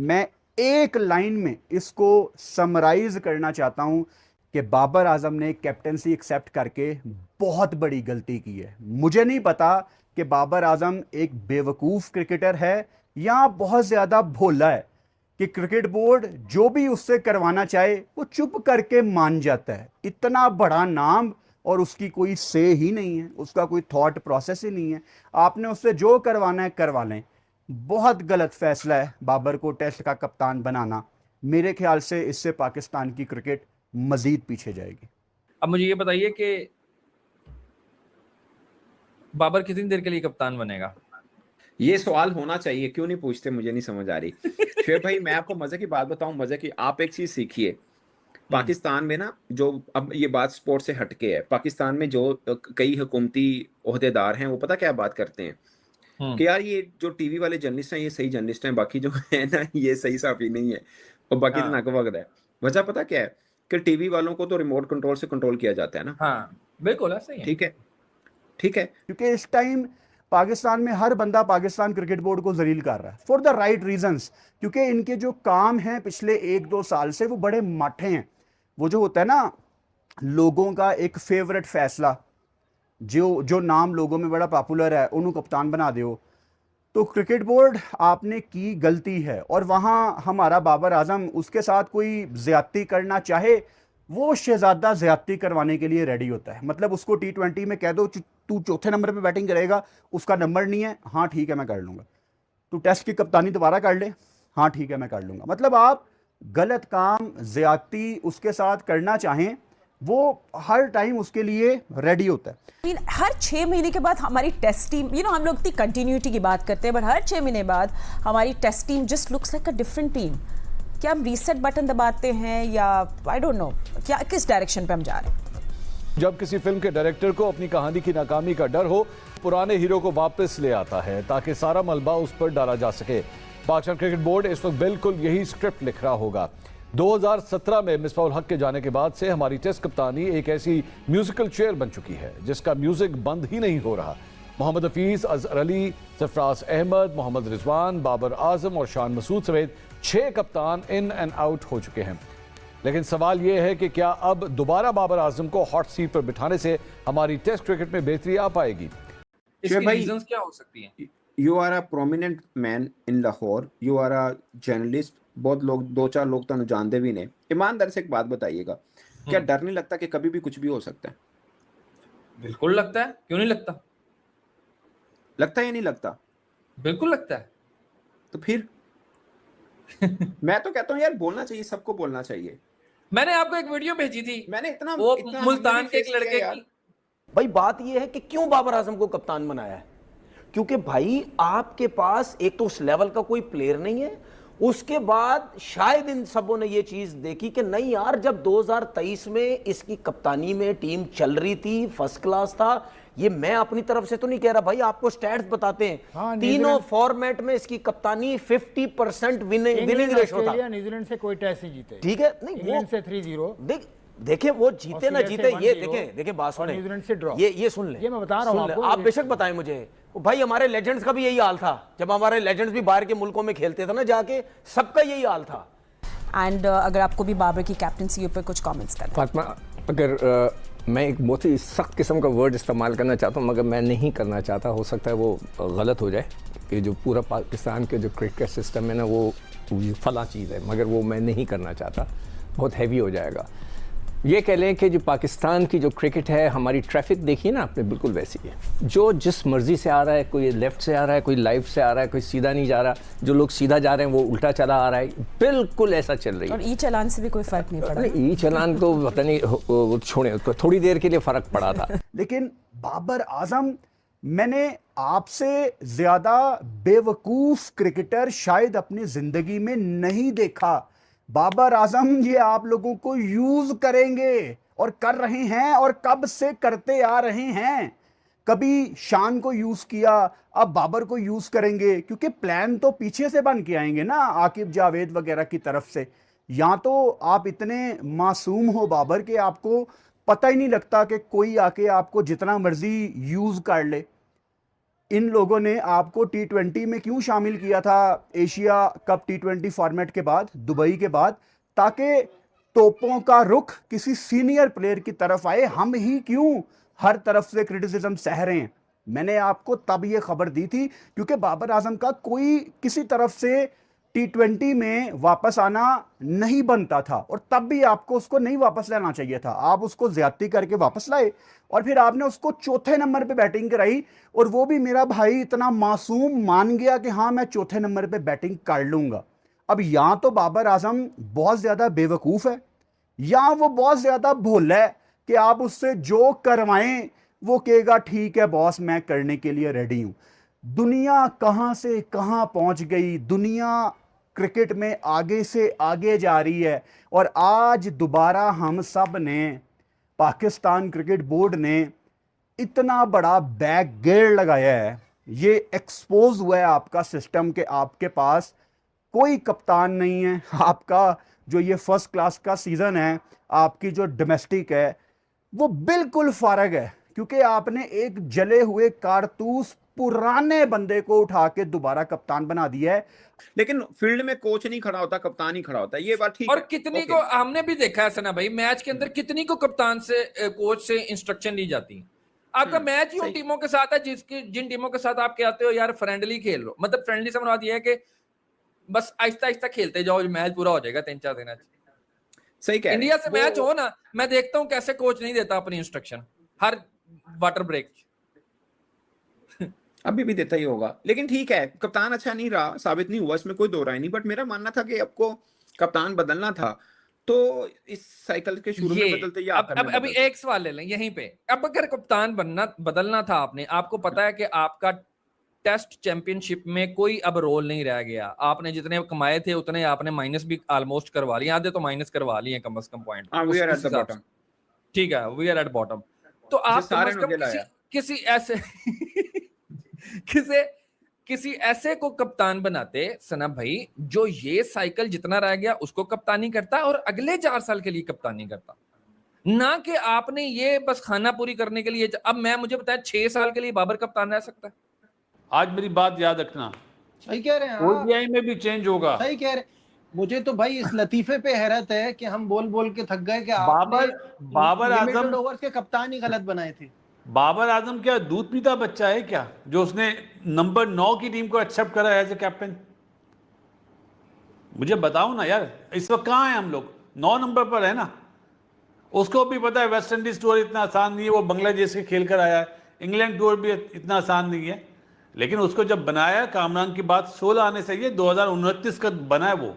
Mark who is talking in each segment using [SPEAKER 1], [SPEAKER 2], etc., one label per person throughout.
[SPEAKER 1] मैं एक लाइन में इसको समराइज करना चाहता हूं कि बाबर आजम ने कैप्टेंसी एक्सेप्ट करके बहुत बड़ी गलती की है। मुझे नहीं पता कि बाबर आजम एक बेवकूफ क्रिकेटर है या बहुत ज्यादा भोला है कि क्रिकेट बोर्ड जो भी उससे करवाना चाहे वो चुप करके मान जाता है। इतना बड़ा नाम और उसकी कोई से ही नहीं है, उसका कोई थॉट प्रोसेस ही नहीं है। आपने उससे जो करवाना है करवा लें। बहुत गलत फैसला है बाबर को टेस्ट का कप्तान बनाना। मेरे ख्याल से इससे पाकिस्तान की क्रिकेट मजीद पीछे जाएगी।
[SPEAKER 2] अब मुझे ये बताइए कि बाबर कितनी देर के लिए कप्तान बनेगा?
[SPEAKER 3] ये सवाल होना चाहिए, क्यों नहीं पूछते, मुझे नहीं समझ आ रही। शुएब भाई, मैं आपको मजे की बात बताऊं, मजे की। आप एक चीज सीखिए पाकिस्तान में ना, जो अब ये बात स्पोर्ट से हटके है, पाकिस्तान में जो कई हुकूमती ओहदेदार हैं, वो पता क्या बात करते हैं कि यार ये जो टीवी वाले जर्नलिस्ट हैं ये सही जर्नलिस्ट हैं, बाकी जो है ना ये सही साफी नहीं है, और बाकी तो
[SPEAKER 2] हाँ
[SPEAKER 3] नाकवगद है। वजह पता क्या है कि टीवी वालों को तो रिमोट कंट्रोल से कंट्रोल किया जाता है ना।
[SPEAKER 2] हाँ, बिल्कुल ऐसा ही है।
[SPEAKER 3] ठीक है, ठीक है।
[SPEAKER 1] क्योंकि इस टाइम पाकिस्तान में हर बंदा पाकिस्तान क्रिकेट बोर्ड को जलील कर रहा है फॉर द राइट रीजंस, क्योंकि इनके जो काम हैं पिछले 1-2 साल से वो बड़े माठे हैं। वो जो होता है ना, लोगों का एक फेवरेट फैसला, जो जो नाम लोगों में बड़ा पॉपुलर है उन्होंने कप्तान बना दो। तो क्रिकेट बोर्ड आपने की गलती है, और वहां हमारा बाबर आजम उसके साथ कोई ज्यादती करना चाहे वो शहजादा ज्यादती करवाने के लिए रेडी होता है। मतलब उसको T20 में कह दो तू चौथे नंबर पे बैटिंग करेगा, उसका नंबर नहीं है, हाँ ठीक है मैं कर लूंगा। तू टेस्ट की कप्तानी दोबारा कर ले, हाँ ठीक है मैं कर लूंगा। मतलब आप गलत काम ज्यादती उसके साथ करना चाहें, वो हर टाइम उसके लिए रेडी होता है।
[SPEAKER 4] हर 6 महीने के बाद हमारी टेस्ट टीम, हम लोग इतनी कंटिन्यूटी की बात करते हैं, बट हर 6 महीने बाद हमारी test team just looks like a different team. क्या हम रीसेट बटन दबाते हैं या आई डोंट नो क्या, किस डायरेक्शन पे हम जा रहे हैं?
[SPEAKER 5] जब किसी फिल्म के डायरेक्टर को अपनी कहानी की नाकामी का डर हो, पुराने हीरो को वापस ले आता है ताकि सारा मलबा उस पर डाला जा सके। पाकिस्तान क्रिकेट बोर्ड इस वक्त बिल्कुल यही स्क्रिप्ट लिख रहा होगा। 2017 में मिसबाहुल हक के जाने के बाद से हमारी टेस्ट कप्तानी एक ऐसी म्यूजिकल चेयर बन चुकी है जिसका म्यूजिक बंद ही नहीं हो रहा। मोहम्मद हफीज, अजहर अली, सरफराज अहमद, मोहम्मद रिजवान, बाबर आजम और शान मसूद समेत 6 कप्तान इन एंड आउट हो चुके हैं। लेकिन सवाल यह है कि क्या अब दोबारा बाबर आजम को हॉट सीट पर बिठाने से हमारी टेस्ट क्रिकेट में बेहतरी आ पाएगी?
[SPEAKER 2] इसकी रीजंस क्या हो सकती हैं?
[SPEAKER 3] You are a prominent man in Lahore, you are a journalist, बहुत लोग, 2-4 लोग तो जानते भी नहीं। ईमानदार से एक बात बताइएगा, क्या डर नहीं लगता कि कभी भी कुछ भी हो सकता है?
[SPEAKER 2] बिल्कुल लगता है, क्यों नहीं लगता?
[SPEAKER 3] लगता है या नहीं लगता?
[SPEAKER 2] बिल्कुल लगता है।
[SPEAKER 3] तो फिर मैं तो कहता हूँ यार, बोलना चाहिए, सबको बोलना चाहिए।
[SPEAKER 2] मैंने आपको एक वीडियो भेजी थी,
[SPEAKER 3] मैंने इतना
[SPEAKER 2] वो
[SPEAKER 3] इतना
[SPEAKER 2] मुल्तान के एक लड़के की।
[SPEAKER 6] भाई बात यह है कि क्यों बाबर आजम को कप्तान बनाया है, क्योंकि भाई आपके पास एक तो उस लेवल का कोई प्लेयर नहीं है, उसके बाद शायद इन सबों ने ये चीज देखी कि नहीं यार, जब 2023 में इसकी कप्तानी में टीम चल रही थी, फर्स्ट क्लास था। ये मैं अपनी तरफ से तो नहीं कह रहा भाई, आपको स्टैट्स बताते हैं।
[SPEAKER 7] हाँ,
[SPEAKER 6] तीनों फॉर्मेट में इसकी कप्तानी 50% विनिंग रेशो था।
[SPEAKER 7] न्यूजीलैंड से कोई टेस्ट नहीं जीते,
[SPEAKER 6] ठीक है, नहीं
[SPEAKER 7] इंग्लैंड से 3-0,
[SPEAKER 6] देखें वो जीते ना जीते, ये देखें बात सुने,
[SPEAKER 7] न्यूजीलैंड से ड्रॉ।
[SPEAKER 6] ये सुन ले,
[SPEAKER 7] ये मैं बता रहा हूं आपको।
[SPEAKER 6] आप बेशक बताएं मुझे भाई, हमारे लेजेंड्स का भी यही हाल था, जब हमारे लेजेंड्स भी बाहर के मुल्कों में खेलते थे ना जाके, सबका यही हाल था।
[SPEAKER 4] एंड अगर आपको भी बाबर की कैप्टनसी पर कुछ कमेंट्स करना।
[SPEAKER 8] फातिमा, अगर मैं एक बहुत ही सख्त किस्म का वर्ड इस्तेमाल करना चाहता हूँ, मगर मैं नहीं करना चाहता, हो सकता है वो गलत हो जाए, कि जो पूरा पाकिस्तान के जो क्रिकेट सिस्टम है ना वो फला चीज़ है, मगर वो मैं नहीं करना चाहता, बहुत हैवी हो जाएगा। ये कह लें कि जो पाकिस्तान की जो क्रिकेट है, हमारी ट्रैफिक देखिए ना आपने, बिल्कुल वैसी है। जो जिस मर्जी से आ रहा है, कोई लेफ्ट से आ रहा है, कोई लाइफ से आ रहा है, कोई सीधा नहीं जा रहा, जो लोग सीधा जा रहे हैं वो उल्टा चला आ रहा है, बिल्कुल ऐसा चल रही है।
[SPEAKER 4] और ई चलान से भी कोई फर्क नहीं पड़ा?
[SPEAKER 8] ई चलान तो पता नहीं, छोड़े, थोड़ी देर के लिए फर्क पड़ा था।
[SPEAKER 1] लेकिन बाबर आजम, मैंने आपसे ज्यादा बेवकूफ क्रिकेटर शायद अपनी जिंदगी में नहीं देखा। बाबर आजम ये आप लोगों को यूज करेंगे और कर रहे हैं, और कब से करते आ रहे हैं। कभी शान को यूज किया, अब बाबर को यूज करेंगे, क्योंकि प्लान तो पीछे से बन के आएंगे ना, आकिब जावेद वगैरह की तरफ से। या तो आप इतने मासूम हो बाबर के आपको पता ही नहीं लगता कि कोई आके आपको जितना मर्जी यूज कर ले। इन लोगों ने आपको T20 में क्यों शामिल किया था एशिया कप T20 फॉर्मेट के बाद, दुबई के बाद, ताकि तोपों का रुख किसी सीनियर प्लेयर की तरफ आए। हम ही क्यों हर तरफ से क्रिटिसिज्म सह रहे हैं? मैंने आपको तब ये खबर दी थी क्योंकि बाबर आजम का कोई किसी तरफ से T20 में वापस आना नहीं बनता था, और तब भी आपको उसको नहीं वापस लेना चाहिए था। आप उसको ज्यादती करके वापस लाए और फिर आपने उसको चौथे नंबर पे बैटिंग कराई, और वो भी मेरा भाई इतना मासूम मान गया कि हाँ मैं चौथे नंबर पे बैटिंग कर लूंगा। अब या तो बाबर आजम बहुत ज्यादा बेवकूफ है, या वो बहुत ज्यादा भोला है कि आप उससे जो करवाएं वो कहेगा ठीक है बॉस मैं करने के लिए रेडी हूं। दुनिया कहां से कहां पहुंच गई, दुनिया क्रिकेट में आगे से आगे जा रही है, और आज दोबारा हम सब ने, पाकिस्तान क्रिकेट बोर्ड ने इतना बड़ा बैक गेयर लगाया है। ये एक्सपोज हुआ है आपका सिस्टम के आपके पास कोई कप्तान नहीं है। आपका जो ये फर्स्ट क्लास का सीजन है, आपकी जो डोमेस्टिक है, वो बिल्कुल फारग है, क्योंकि आपने एक जले हुए कारतूस पुराने बंदे को उठा के दोबारा कप्तान बना दिया है।
[SPEAKER 3] लेकिन फील्ड में कोच नहीं खड़ा होता, कप्तान ही खड़ा होता है, ये बात ठीक
[SPEAKER 2] और
[SPEAKER 3] है।
[SPEAKER 2] कितनी
[SPEAKER 3] ओके।
[SPEAKER 2] को हमने भी देखा है सना भाई, मैच के अंदर कितनी को कप्तान से कोच से इंस्ट्रक्शन दी जाती है। आपका मैच ही उन
[SPEAKER 3] सही।
[SPEAKER 2] टीमों के साथ है जिन टीमों के साथ आप कहते हो यार फ्रेंडली खेल लो, मतलब फ्रेंडली से मतलब ये है कि बस आहिस्ता आहिस्ता खेलते जाओ, मैच पूरा हो जाएगा 3-4 दिन।
[SPEAKER 3] सही कह रहे हैं।
[SPEAKER 2] इंडिया से मैच
[SPEAKER 3] वो-
[SPEAKER 2] हो ना, मैं देखता हूं कैसे कोच नहीं देता अपनी इंस्ट्रक्शन हर वाटर ब्रेक।
[SPEAKER 3] अभी भी देता ही होगा, लेकिन ठीक है, कप्तान अच्छा नहीं रहा, साबित नहीं हुआ, इसमें कोई दो राय नहीं। बट मेरा मानना था कि आपको कप्तान बदलना था, तो इस साइकिल के शुरू में बदलते या आखिर में
[SPEAKER 2] अभी
[SPEAKER 3] बदलते?
[SPEAKER 2] एक सवाल ले लें यहीं पे। अब अगर कप्तान बदलना था आपने, आपको पता है कि आपका टेस्ट चैंपियनशिप में कोई अब रोल नहीं रह गया, आपने जितने कमाए थे उतने आपने माइनस भी ऑलमोस्ट करवा लिए, आधे तो माइनस करवा लिए कम से कम पॉइंट।
[SPEAKER 3] हाँ, we are at the bottom.
[SPEAKER 2] ठीक है, वी आर एट बॉटम। तो आप कम
[SPEAKER 3] सारे
[SPEAKER 2] से कम
[SPEAKER 3] नुकेला है।
[SPEAKER 2] किसी ऐसे किसी ऐसे को कप्तान बनाते सना भाई, जो ये साइकिल जितना रह गया उसको कप्तानी करता और अगले 4 साल के लिए कप्तानी करता, ना कि आपने ये बस खाना पूरी करने के लिए। अब मैं मुझे बताया 6 साल के लिए बाबर कप्तान रह सकता है।
[SPEAKER 9] आज मेरी बात याद रखना,
[SPEAKER 7] सही कह रहे हैं।
[SPEAKER 9] ओडीआई में भी चेंज होगा।
[SPEAKER 7] सही कह रहे। मुझे तो भाई इस लतीफे पे हैरत है कि हम बोल बोल के थक गए कि
[SPEAKER 9] बाबर
[SPEAKER 7] लिमिटेड
[SPEAKER 9] आजम
[SPEAKER 7] ओवर्स के कप्तान ही गलत बनाए थे।
[SPEAKER 9] बाबर आजम क्या दूध पीता बच्चा है क्या, जो उसने नंबर 9 की टीम को एक्सेप्ट करा एज ए कैप्टन? मुझे बताओ ना यार, इस वक्त कहाँ है हम लोग? 9 नंबर पर है ना। उसको भी पता है वेस्ट इंडीज टूर इतना आसान नहीं है, वो बांग्लादेश से खेल कर आया है, इंग्लैंड टूर भी इतना आसान नहीं है, लेकिन उसको जब बनाया, कामरान की बात 16 आने से, ये 2029 का बना है वो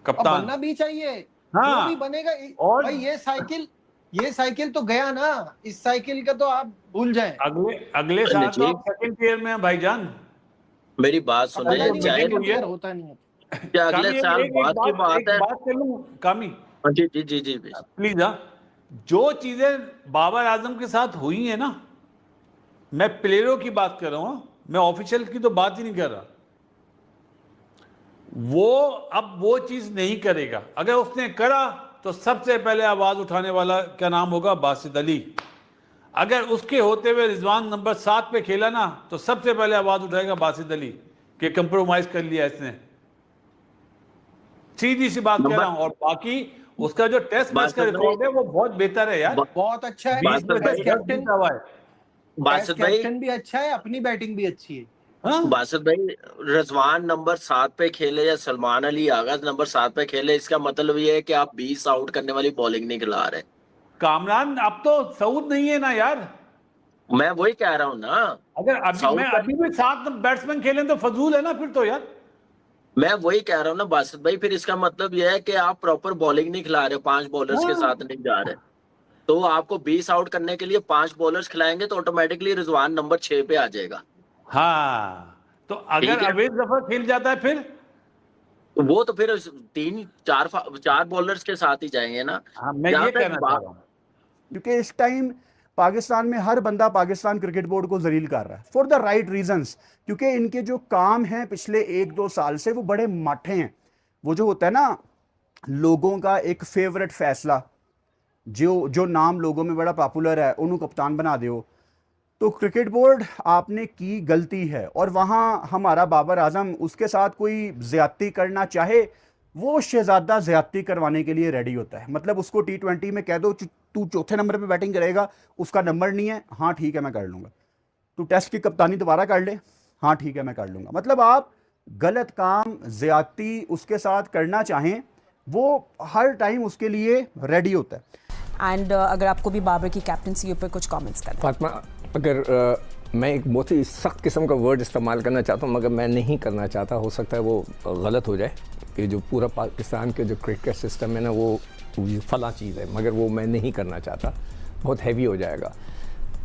[SPEAKER 9] कप्तान।
[SPEAKER 7] बनना भी चाहिए,
[SPEAKER 9] हाँ।
[SPEAKER 7] जो भी बनेगा।
[SPEAKER 9] और
[SPEAKER 7] भाई ये साइकिल तो गया ना, इस साइकिल का तो आप भूल जाएं।
[SPEAKER 9] अगले साल तो आप सेकंड ईयर में हैं भाईजान।
[SPEAKER 10] मेरी बात सुने, चाहे
[SPEAKER 7] होता नहीं है।
[SPEAKER 10] क्या अगले साल बाद की बात है।
[SPEAKER 9] बात कर लूं कामी?
[SPEAKER 10] जी जी जी जी
[SPEAKER 9] प्लीज। जो चीजें बाबर आजम के साथ हुई है ना, मैं प्लेयरों की बात कर रहा हूं, मैं ऑफिशियल की तो बात ही नहीं कर रहा। वो अब वो चीज नहीं करेगा। अगर उसने करा तो सबसे पहले आवाज उठाने वाला क्या नाम होगा? बासित अली। अगर उसके होते हुए रिजवान नंबर 7 पे खेला ना, तो सबसे पहले आवाज उठाएगा बासित अली कि कंप्रोमाइज कर लिया इसने। सीधी सी बात कह रहा हूं। और बाकी उसका जो टेस्ट मैच का रिकॉर्ड है वो बहुत बेहतर है यार,
[SPEAKER 7] बहुत अच्छा है। कैप्टन भी अच्छा है, अपनी बैटिंग भी अच्छी है।
[SPEAKER 10] बासित भाई, रिजवान नंबर 7 पे खेले या सलमान अली आगाज नंबर 7 पे खेले, इसका मतलब ये है कि आप 20 आउट करने वाली बॉलिंग नहीं खिला रहे।
[SPEAKER 9] कामरान अब तो सऊद नहीं है ना यार।
[SPEAKER 10] मैं वही कह रहा हूँ ना,
[SPEAKER 9] अगर अभी भी 7 बैट्समैन खेलें तो फजूल है ना फिर तो यार।
[SPEAKER 10] मैं वही कह रहा हूँ ना बासित भाई, फिर इसका मतलब यह है कि आप प्रॉपर बॉलिंग नहीं खिला रहे, 5 बॉलर्स के साथ नहीं जा रहे। तो आपको 20 आउट करने के लिए 5 बॉलर्स खिलाएंगे तो ऑटोमेटिकली रिजवान नंबर 6 पे आ जाएगा।
[SPEAKER 9] हाँ, तो अगर अवेद जफर खेल जाता है फिर
[SPEAKER 10] वो तो फिर 3-4 बॉलर्स के साथ ही जाएंगे ना।
[SPEAKER 9] हाँ, मैं ये कहना चाह रहा हूँ,
[SPEAKER 1] क्योंकि इस टाइम पाकिस्तान में हर बंदा पाकिस्तान क्रिकेट बोर्ड को जलील कर रहा है फॉर द राइट रीजंस, क्योंकि इनके जो काम हैं पिछले 1-2 साल से वो बड़े माठे हैं। वो जो होता है ना, लोगों का एक फेवरेट फैसला, जो नाम लोगों में बड़ा पॉपुलर है, उन्होंने कप्तान बना दो। तो क्रिकेट बोर्ड आपने की गलती है, और वहाँ हमारा बाबर आजम उसके साथ कोई ज्यादती करना चाहे, वो शहजादा ज्यादती करवाने के लिए रेडी होता है। मतलब उसको T20 में कह दो तू चौथे नंबर पे बैटिंग करेगा, उसका नंबर नहीं है, हाँ ठीक है मैं कर लूँगा। तू टेस्ट की कप्तानी दोबारा कर ले, हाँ ठीक है मैं कर लूँगा। मतलब आप गलत काम ज्यादती उसके साथ करना चाहें, वो हर टाइम उसके लिए रेडी होता है।
[SPEAKER 4] एंड अगर आपको भी बाबर की कैप्टनसी ऊपर कुछ कमेंट्स करना है।
[SPEAKER 8] फातिमा, अगर मैं एक बहुत ही सख्त किस्म का वर्ड इस्तेमाल करना चाहता हूँ मगर मैं नहीं करना चाहता, हो सकता है वो गलत हो जाए, कि जो पूरा पाकिस्तान के जो क्रिकेट सिस्टम है ना वो फला चीज़ है, मगर वो मैं नहीं करना चाहता, बहुत हैवी हो जाएगा।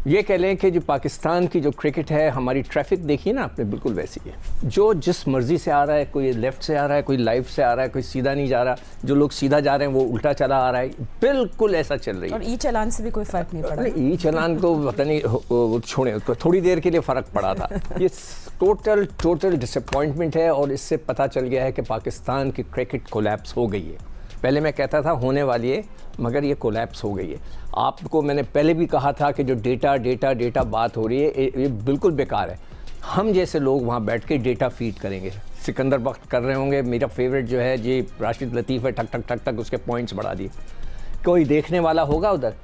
[SPEAKER 8] ये कह लें कि जो पाकिस्तान की जो क्रिकेट है, हमारी ट्रैफिक देखिए ना आपने, बिल्कुल वैसी है। जो जिस मर्ज़ी से आ रहा है, कोई लेफ़्ट से आ रहा है, कोई लाइव से आ रहा है, कोई सीधा नहीं जा रहा, जो लोग सीधा जा रहे हैं वो उल्टा चला आ रहा है, बिल्कुल ऐसा चल रही है।
[SPEAKER 4] और ई चालान से भी कोई फ़र्क नहीं पड़ा।
[SPEAKER 8] ई चालान तो पता नहीं, छोड़े, तो थोड़ी देर के लिए फ़र्क पड़ा था। ये टोटल डिसअपॉइंटमेंट है, और इससे पता चल गया है कि पाकिस्तान की क्रिकेट कोलैप्स हो गई है। पहले मैं कहता था होने वाली है, मगर ये कोलैप्स हो गई है। आपको मैंने पहले भी कहा था कि जो डेटा बात हो रही है, ये बिल्कुल बेकार है। हम जैसे लोग वहाँ बैठ के डेटा फीड करेंगे, सिकंदर बख्त कर रहे होंगे, मेरा फेवरेट जो है जी राशिद लतीफ़ है, ठक ठक ठक ठक उसके पॉइंट्स बढ़ा दिए, कोई देखने वाला होगा उधर?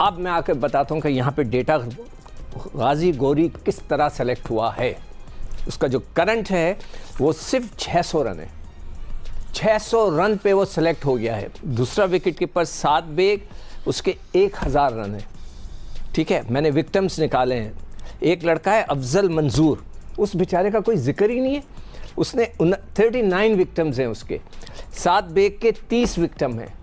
[SPEAKER 8] अब मैं आकर बताता हूँ कि यहाँ पे डेटा गाजी गौरी किस तरह सेलेक्ट हुआ है। उसका जो करंट है वो सिर्फ 600 रन है, 600 रन पे वो सेलेक्ट हो गया है। दूसरा विकेट कीपर साद बेग, उसके 1000 रन है। ठीक है, मैंने विक्टिम्स निकाले हैं। एक लड़का है अफजल मंजूर, उस बेचारे का कोई जिक्र ही नहीं है, उसने 39 विक्टिम्स हैं उसके। साद बेग के 30 विक्टिम हैं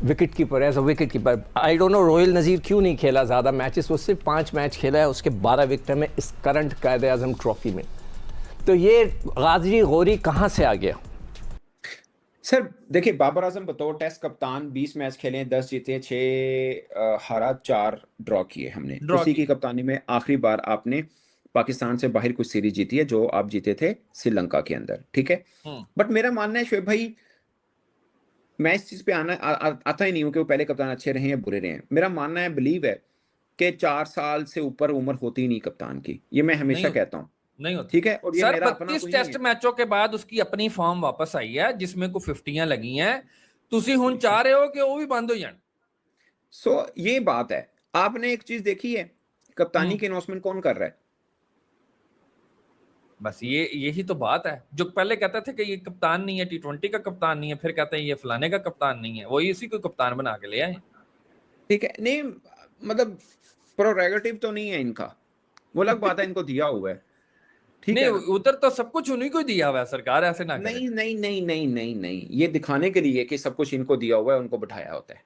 [SPEAKER 8] wicket keeper, as a wicket keeper. I don't know Rohail Nazir क्यों नहीं खेला ज़्यादा मैचेस, वो सिर्फ 5 मैच खेला है, उसके 12 विक्टिम है इस करंट कायदे आज़म ट्रॉफी में। तो ये गाजी गौरी कहाँ से आ गया?
[SPEAKER 3] सर देखिए, बाबर आजम बतौर टेस्ट कप्तान 20 मैच खेले, 10 जीते, 6 हारा, 4 ड्रॉ किए हमने। उसी की कप्तानी में आखिरी बार आपने पाकिस्तान से बाहर कुछ सीरीज जीती है, जो आप जीते थे श्रीलंका के अंदर, ठीक है। बट मेरा मानना है शोएब भाई, मैं इस चीज पे आता ही नहीं हूँ कि वो पहले कप्तान अच्छे रहे हैं बुरे रहे हैं। मेरा मानना है, बिलीव है कि 4 साल से ऊपर उम्र होती ही नहीं कप्तान की, ये मैं हमेशा कहता हूँ,
[SPEAKER 2] नहीं होती,
[SPEAKER 3] ठीक है। और ये
[SPEAKER 2] सर
[SPEAKER 3] मेरा अपना
[SPEAKER 2] 32 टेस्ट मैचों के बाद उसकी अपनी फॉर्म वापस आई है, जिसमें को 50 लगी हैं। तुसी हुन चाह रहे हो कि वो भी बंद हो जाए।
[SPEAKER 3] सो ये बात है। आपने एक चीज देखी है, कप्तानी के अनाउंसमेंट कौन कर रहा है?
[SPEAKER 2] बस यही तो बात है। जो पहले कहते थे कि ये कप्तान नहीं है, T20 का कप्तान नहीं है, फिर कहते हैं ये फलाने का कप्तान नहीं है, वही इसी को कप्तान बना के ले आए।
[SPEAKER 3] ठीक है, नहीं मतलब प्रोरेगेटिव तो नहीं है इनका, वो अलग बात है, इनको दिया हुआ है, ठीक
[SPEAKER 2] नहीं,
[SPEAKER 3] है।
[SPEAKER 2] उधर तो सब कुछ उन्हीं को दिया हुआ है, सरकार ऐसे ना करे।
[SPEAKER 3] नहीं, ये दिखाने के लिए कि सब कुछ इनको दिया हुआ है, उनको बिठाया होता है।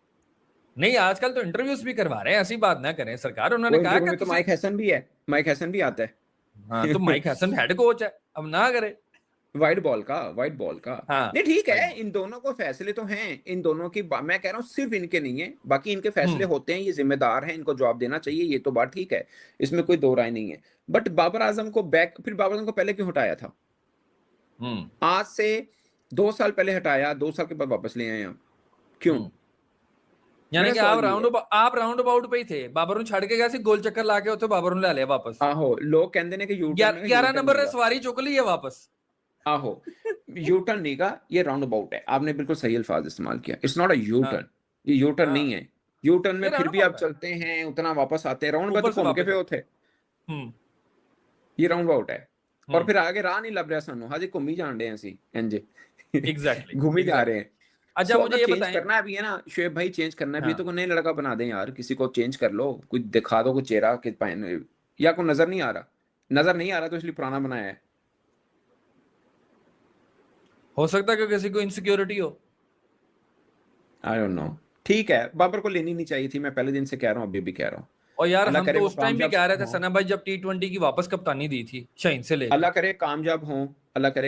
[SPEAKER 2] नहीं, आजकल तो इंटरव्यूज भी करवा रहे हैं, ऐसी बात ना करें सरकार। उन्होंने कहा कि
[SPEAKER 3] तो माइक हैसन भी है, माइक हैसन भी आता है।
[SPEAKER 2] हाँ, तो माइक हैसन हेड कोच है, अब ना करे।
[SPEAKER 3] वाइट बॉल का
[SPEAKER 2] हाँ,
[SPEAKER 3] नहीं, ठीक है, इन दोनों को फैसले तो हैं, इन दोनों की मैं कह रहा हूँ सिर्फ इनके नहीं है, बाकी इनके फैसले होते हैं, ये जिम्मेदार हैं, इनको जवाब देना चाहिए, ये तो बात ठीक है, इसमें कोई दो राय नहीं है। बट बाबर आजम को फिर बाबर आजम को पहले क्यों हटाया था? आज से 2 साल पहले हटाया, 2 साल के बाद वापस ले आए आप, क्यों?
[SPEAKER 2] यानी कि आप राउंड अबाउट पे ही थे, बाबर ਨੂੰ ਛੱਡ ਕੇ ਗਿਆ ਸੀ, ਗੋਲ ਚੱਕਰ ਲਾ ਕੇ ਉੱਥੇ ਬਾबर ਨੂੰ ਲੈ ਲਿਆ ਵਾਪਸ।
[SPEAKER 3] ਆਹੋ, ਲੋਕ ਕਹਿੰਦੇ ਨੇ ਕਿ ਯੂਟਰਨ
[SPEAKER 2] 11 ਨंबर ने सवारी चुक ली है वापस।
[SPEAKER 3] आहो, यूटर्न नहीं का, ये राउंड अबाउट है। आपने बिल्कुल सही अल्फाज इस्तेमाल किया, इट्स नॉट अ यूटर्न, ये यूटर्न नहीं है। यूटर्न में फिर भी आप चलते हैं, उतना वापस आते हैं, राउंड अबाउट घूम के पे होते, ये राउंड अबाउट है। और फिर आगे राह नहीं लग रहा सानू, हाजी घूम ही जान रहे हैं ਅਸੀਂ ਇੰਜ
[SPEAKER 2] एग्जैक्टली
[SPEAKER 3] घूम ही जा रहे हैं।
[SPEAKER 2] अच्छा, मुझे ये बताएं,
[SPEAKER 3] करना भी है ना शोएब भाई, चेंज करना भी तो कोई नया लड़का बना दें यार, किसी को चेंज कर लो, कोई दिखा दो, कोई चेहरा के या कोई नजर नहीं आ रहा तो इसलिए पुराना बनाया है।
[SPEAKER 2] हो सकता है कि किसी को इनसिक्योरिटी हो,
[SPEAKER 3] आई डोंट नो। ठीक है, बाबर को लेनी नहीं चाहिए थी, मैं पहले दिन से कह रहा हूँ, अभी भी कह रहा हूँ।
[SPEAKER 2] और यार हम तो उस टाइम भी कह रहे थे सना भाई, जब T20 की वापस कप्तानी दी थी शाहीन से लेकर,
[SPEAKER 3] अल्लाह करे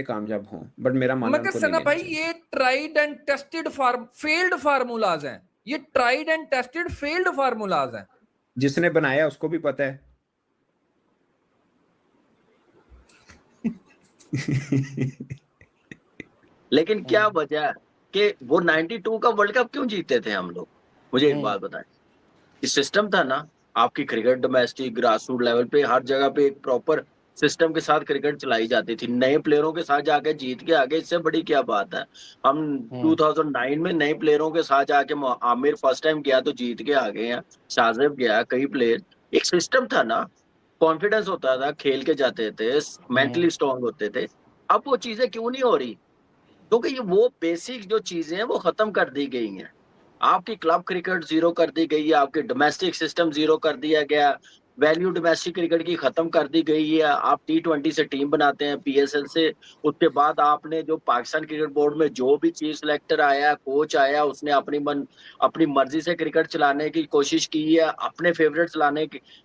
[SPEAKER 3] कामयाब हों, बट मेरा मानना
[SPEAKER 2] मगर सना भाई ये tried and tested failed formulas हैं, ये tried and tested failed formulas हैं।
[SPEAKER 3] जिसने बनाया उसको भी पता है।
[SPEAKER 10] लेकिन क्या वजह है कि वो 92 का वर्ल्ड कप क्यों जीते थे हम लोग? मुझे एक बात बताएं, सिस्टम था ना, आपकी cricket domestic grass root level पे हर जगह पे एक प्रॉपर सिस्टम के साथ क्रिकेट चलाई जाती थी। नए प्लेयरों के साथ जाके जीत के आगे, इससे बड़ी क्या बात है। हम 2009 में नए प्लेयरों के साथ जाके आमिर फर्स्ट टाइम गया तो जीत के आ गए हैं, शाहजेब गया, कई प्लेयर, एक सिस्टम था ना, कॉन्फिडेंस होता था, खेल के जाते थे, मेंटली स्ट्रांग होते थे। अब वो चीजें क्यों नहीं हो रही? क्योंकि ये वो बेसिक जो चीजें हैं वो खत्म कर दी गई हैं। आपकी क्लब क्रिकेट जीरो कर दी गई है, आपके डोमेस्टिक सिस्टम जीरो कर दिया गया, वैल्यू डोमेस्टिक क्रिकेट की खत्म कर दी गई है। आप T20 से टीम बनाते हैं, PSL से, उसके बाद आपने जो पाकिस्तान क्रिकेट बोर्ड में जो भी चीफ सिलेक्टर आया, कोच आया, उसने अपनी मर्जी से क्रिकेट चलाने की कोशिश की है, अपने फेवरेट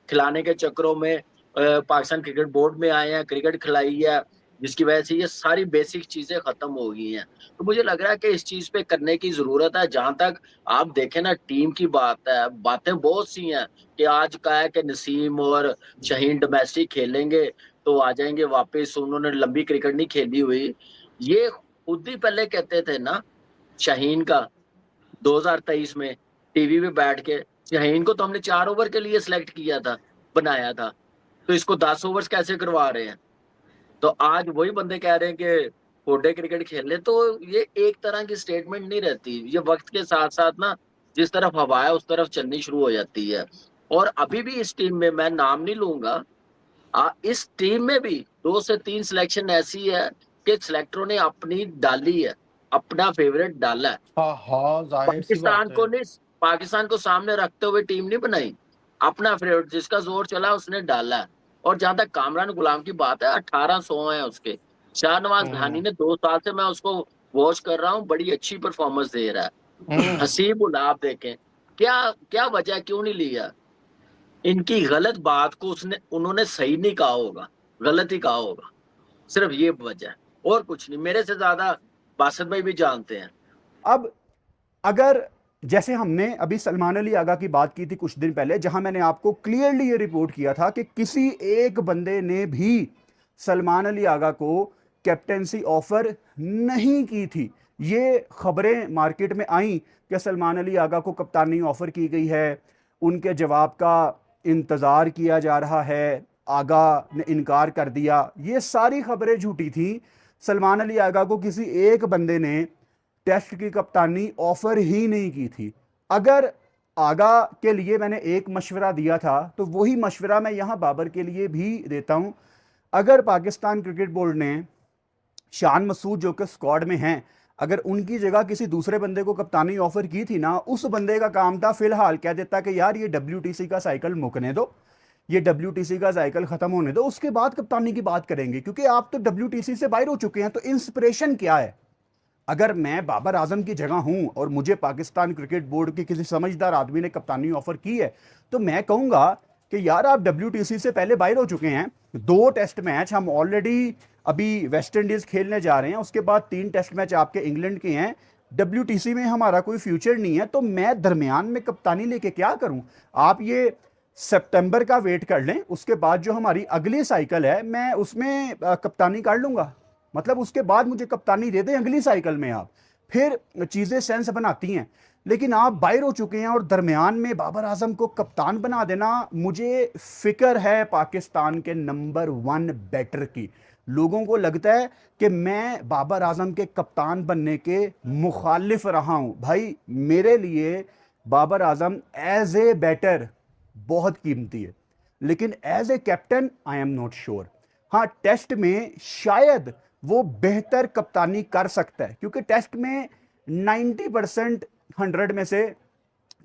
[SPEAKER 10] खिलाने के चक्करों में पाकिस्तान क्रिकेट बोर्ड में आए हैं, क्रिकेट खिलाई है, जिसकी वजह से ये सारी बेसिक चीजें खत्म हो गई हैं। तो मुझे लग रहा है कि इस चीज पे करने की जरूरत है। जहां तक आप देखें ना, टीम की बात है, बातें बहुत सी हैं कि आज का है कि नसीम और शहीन डोमेस्टिक खेलेंगे तो आ जाएंगे वापस, उन्होंने लंबी क्रिकेट नहीं खेली हुई। ये खुद ही पहले कहते थे ना, शहीन का 2023 में टीवी पे बैठ के, शहीन को तो हमने 4 ओवर के लिए सिलेक्ट किया था, बनाया था, तो इसको 10 ओवर्स कैसे करवा रहे हैं? तो आज वही बंदे कह रहे हैं कि फोरडे क्रिकेट खेलने, तो ये एक तरह की स्टेटमेंट नहीं रहती। ये वक्त के साथ साथ ना, जिस तरफ हवा है उस तरफ चलनी शुरू हो जाती है। और अभी भी इस टीम में, मैं नाम नहीं लूंगा, इस टीम में भी 2 से 3 सिलेक्शन ऐसी है कि सिलेक्टरों ने अपनी डाली है, अपना फेवरेट डाला है।
[SPEAKER 7] हाँ, जाहिर सी
[SPEAKER 10] पाकिस्तान
[SPEAKER 7] बात
[SPEAKER 10] को
[SPEAKER 7] है।
[SPEAKER 10] नहीं, पाकिस्तान को सामने रखते हुए टीम नहीं बनाई, अपना फेवरेट जिसका जोर चला उसने डाला है। और जहां तक कामरान गुलाम की बात है, 1800 है उसके। शाहनवाज घानी ने 2 साल से मैं उसको वॉच कर रहा हूँ, बड़ी अच्छी परफॉर्मेंस दे रहा है। हसीब उल आप देखें, क्या वजह, क्यों नहीं लिया? इनकी गलत बात को उन्होंने सही नहीं कहा होगा, गलत ही कहा होगा, सिर्फ ये वजह है, और कुछ नहीं। मेरे से ज्यादा बासत भाई भी जानते हैं।
[SPEAKER 1] अब अगर जैसे हमने अभी सलमान अली आगा की बात की थी कुछ दिन पहले, जहां मैंने आपको क्लियरली ये रिपोर्ट किया था कि किसी एक बंदे ने भी सलमान अली आगा को कैप्टेंसी ऑफर नहीं की थी। ये खबरें मार्केट में आई कि सलमान अली आगा को कप्तानी ऑफर की गई है, उनके जवाब का इंतज़ार किया जा रहा है, आगा ने इनकार कर दिया। ये सारी खबरें झूठी थी। सलमान अली आगा को किसी एक बंदे ने टेस्ट की कप्तानी ऑफर ही नहीं की थी। अगर आगा के लिए मैंने एक मशवरा दिया था तो वही मशवरा मैं यहाँ बाबर के लिए भी देता हूँ। अगर पाकिस्तान क्रिकेट बोर्ड ने शान मसूद जो कि स्क्वाड में हैं, अगर उनकी जगह किसी दूसरे बंदे को कप्तानी ऑफर की थी ना, उस बंदे का काम था फिलहाल कह देता कि यार ये WTC का साइकिल मुकने दो, ये WTC का साइकिल खत्म होने दो, उसके बाद कप्तानी की बात करेंगे, क्योंकि आप तो WTC से बाहर हो चुके हैं। तो इंस्पिरेशन क्या है? अगर मैं बाबर आजम की जगह हूं और मुझे पाकिस्तान क्रिकेट बोर्ड के किसी समझदार आदमी ने कप्तानी ऑफर की है, तो मैं कहूंगा कि यार आप WTC से पहले बाहर हो चुके हैं। 2 टेस्ट मैच हम ऑलरेडी अभी वेस्ट इंडीज खेलने जा रहे हैं, उसके बाद 3 टेस्ट मैच आपके इंग्लैंड के हैं। WTC में हमारा कोई फ्यूचर नहीं है, तो मैं दरमियान में कप्तानी लेके क्या करूं? आप ये सितंबर का वेट कर लें, उसके बाद जो हमारी अगली साइकिल है मैं उसमें कप्तानी कर लूंगा। मतलब उसके बाद मुझे कप्तानी दे दें अगली साइकिल में, आप फिर चीज़ें सेंस बनाती हैं। लेकिन आप बाहर हो चुके हैं और दरमियान में बाबर आजम को कप्तान बना देना, मुझे फिक्र है पाकिस्तान के नंबर 1 बैटर की। लोगों को लगता है कि मैं बाबर आजम के कप्तान बनने के मुखालिफ रहा हूं। भाई मेरे लिए Babar Azam as a batter बहुत कीमती है, लेकिन as a captain I am not sure. हाँ, टेस्ट में शायद वो बेहतर कप्तानी कर सकता है, क्योंकि टेस्ट में 90% 100 में से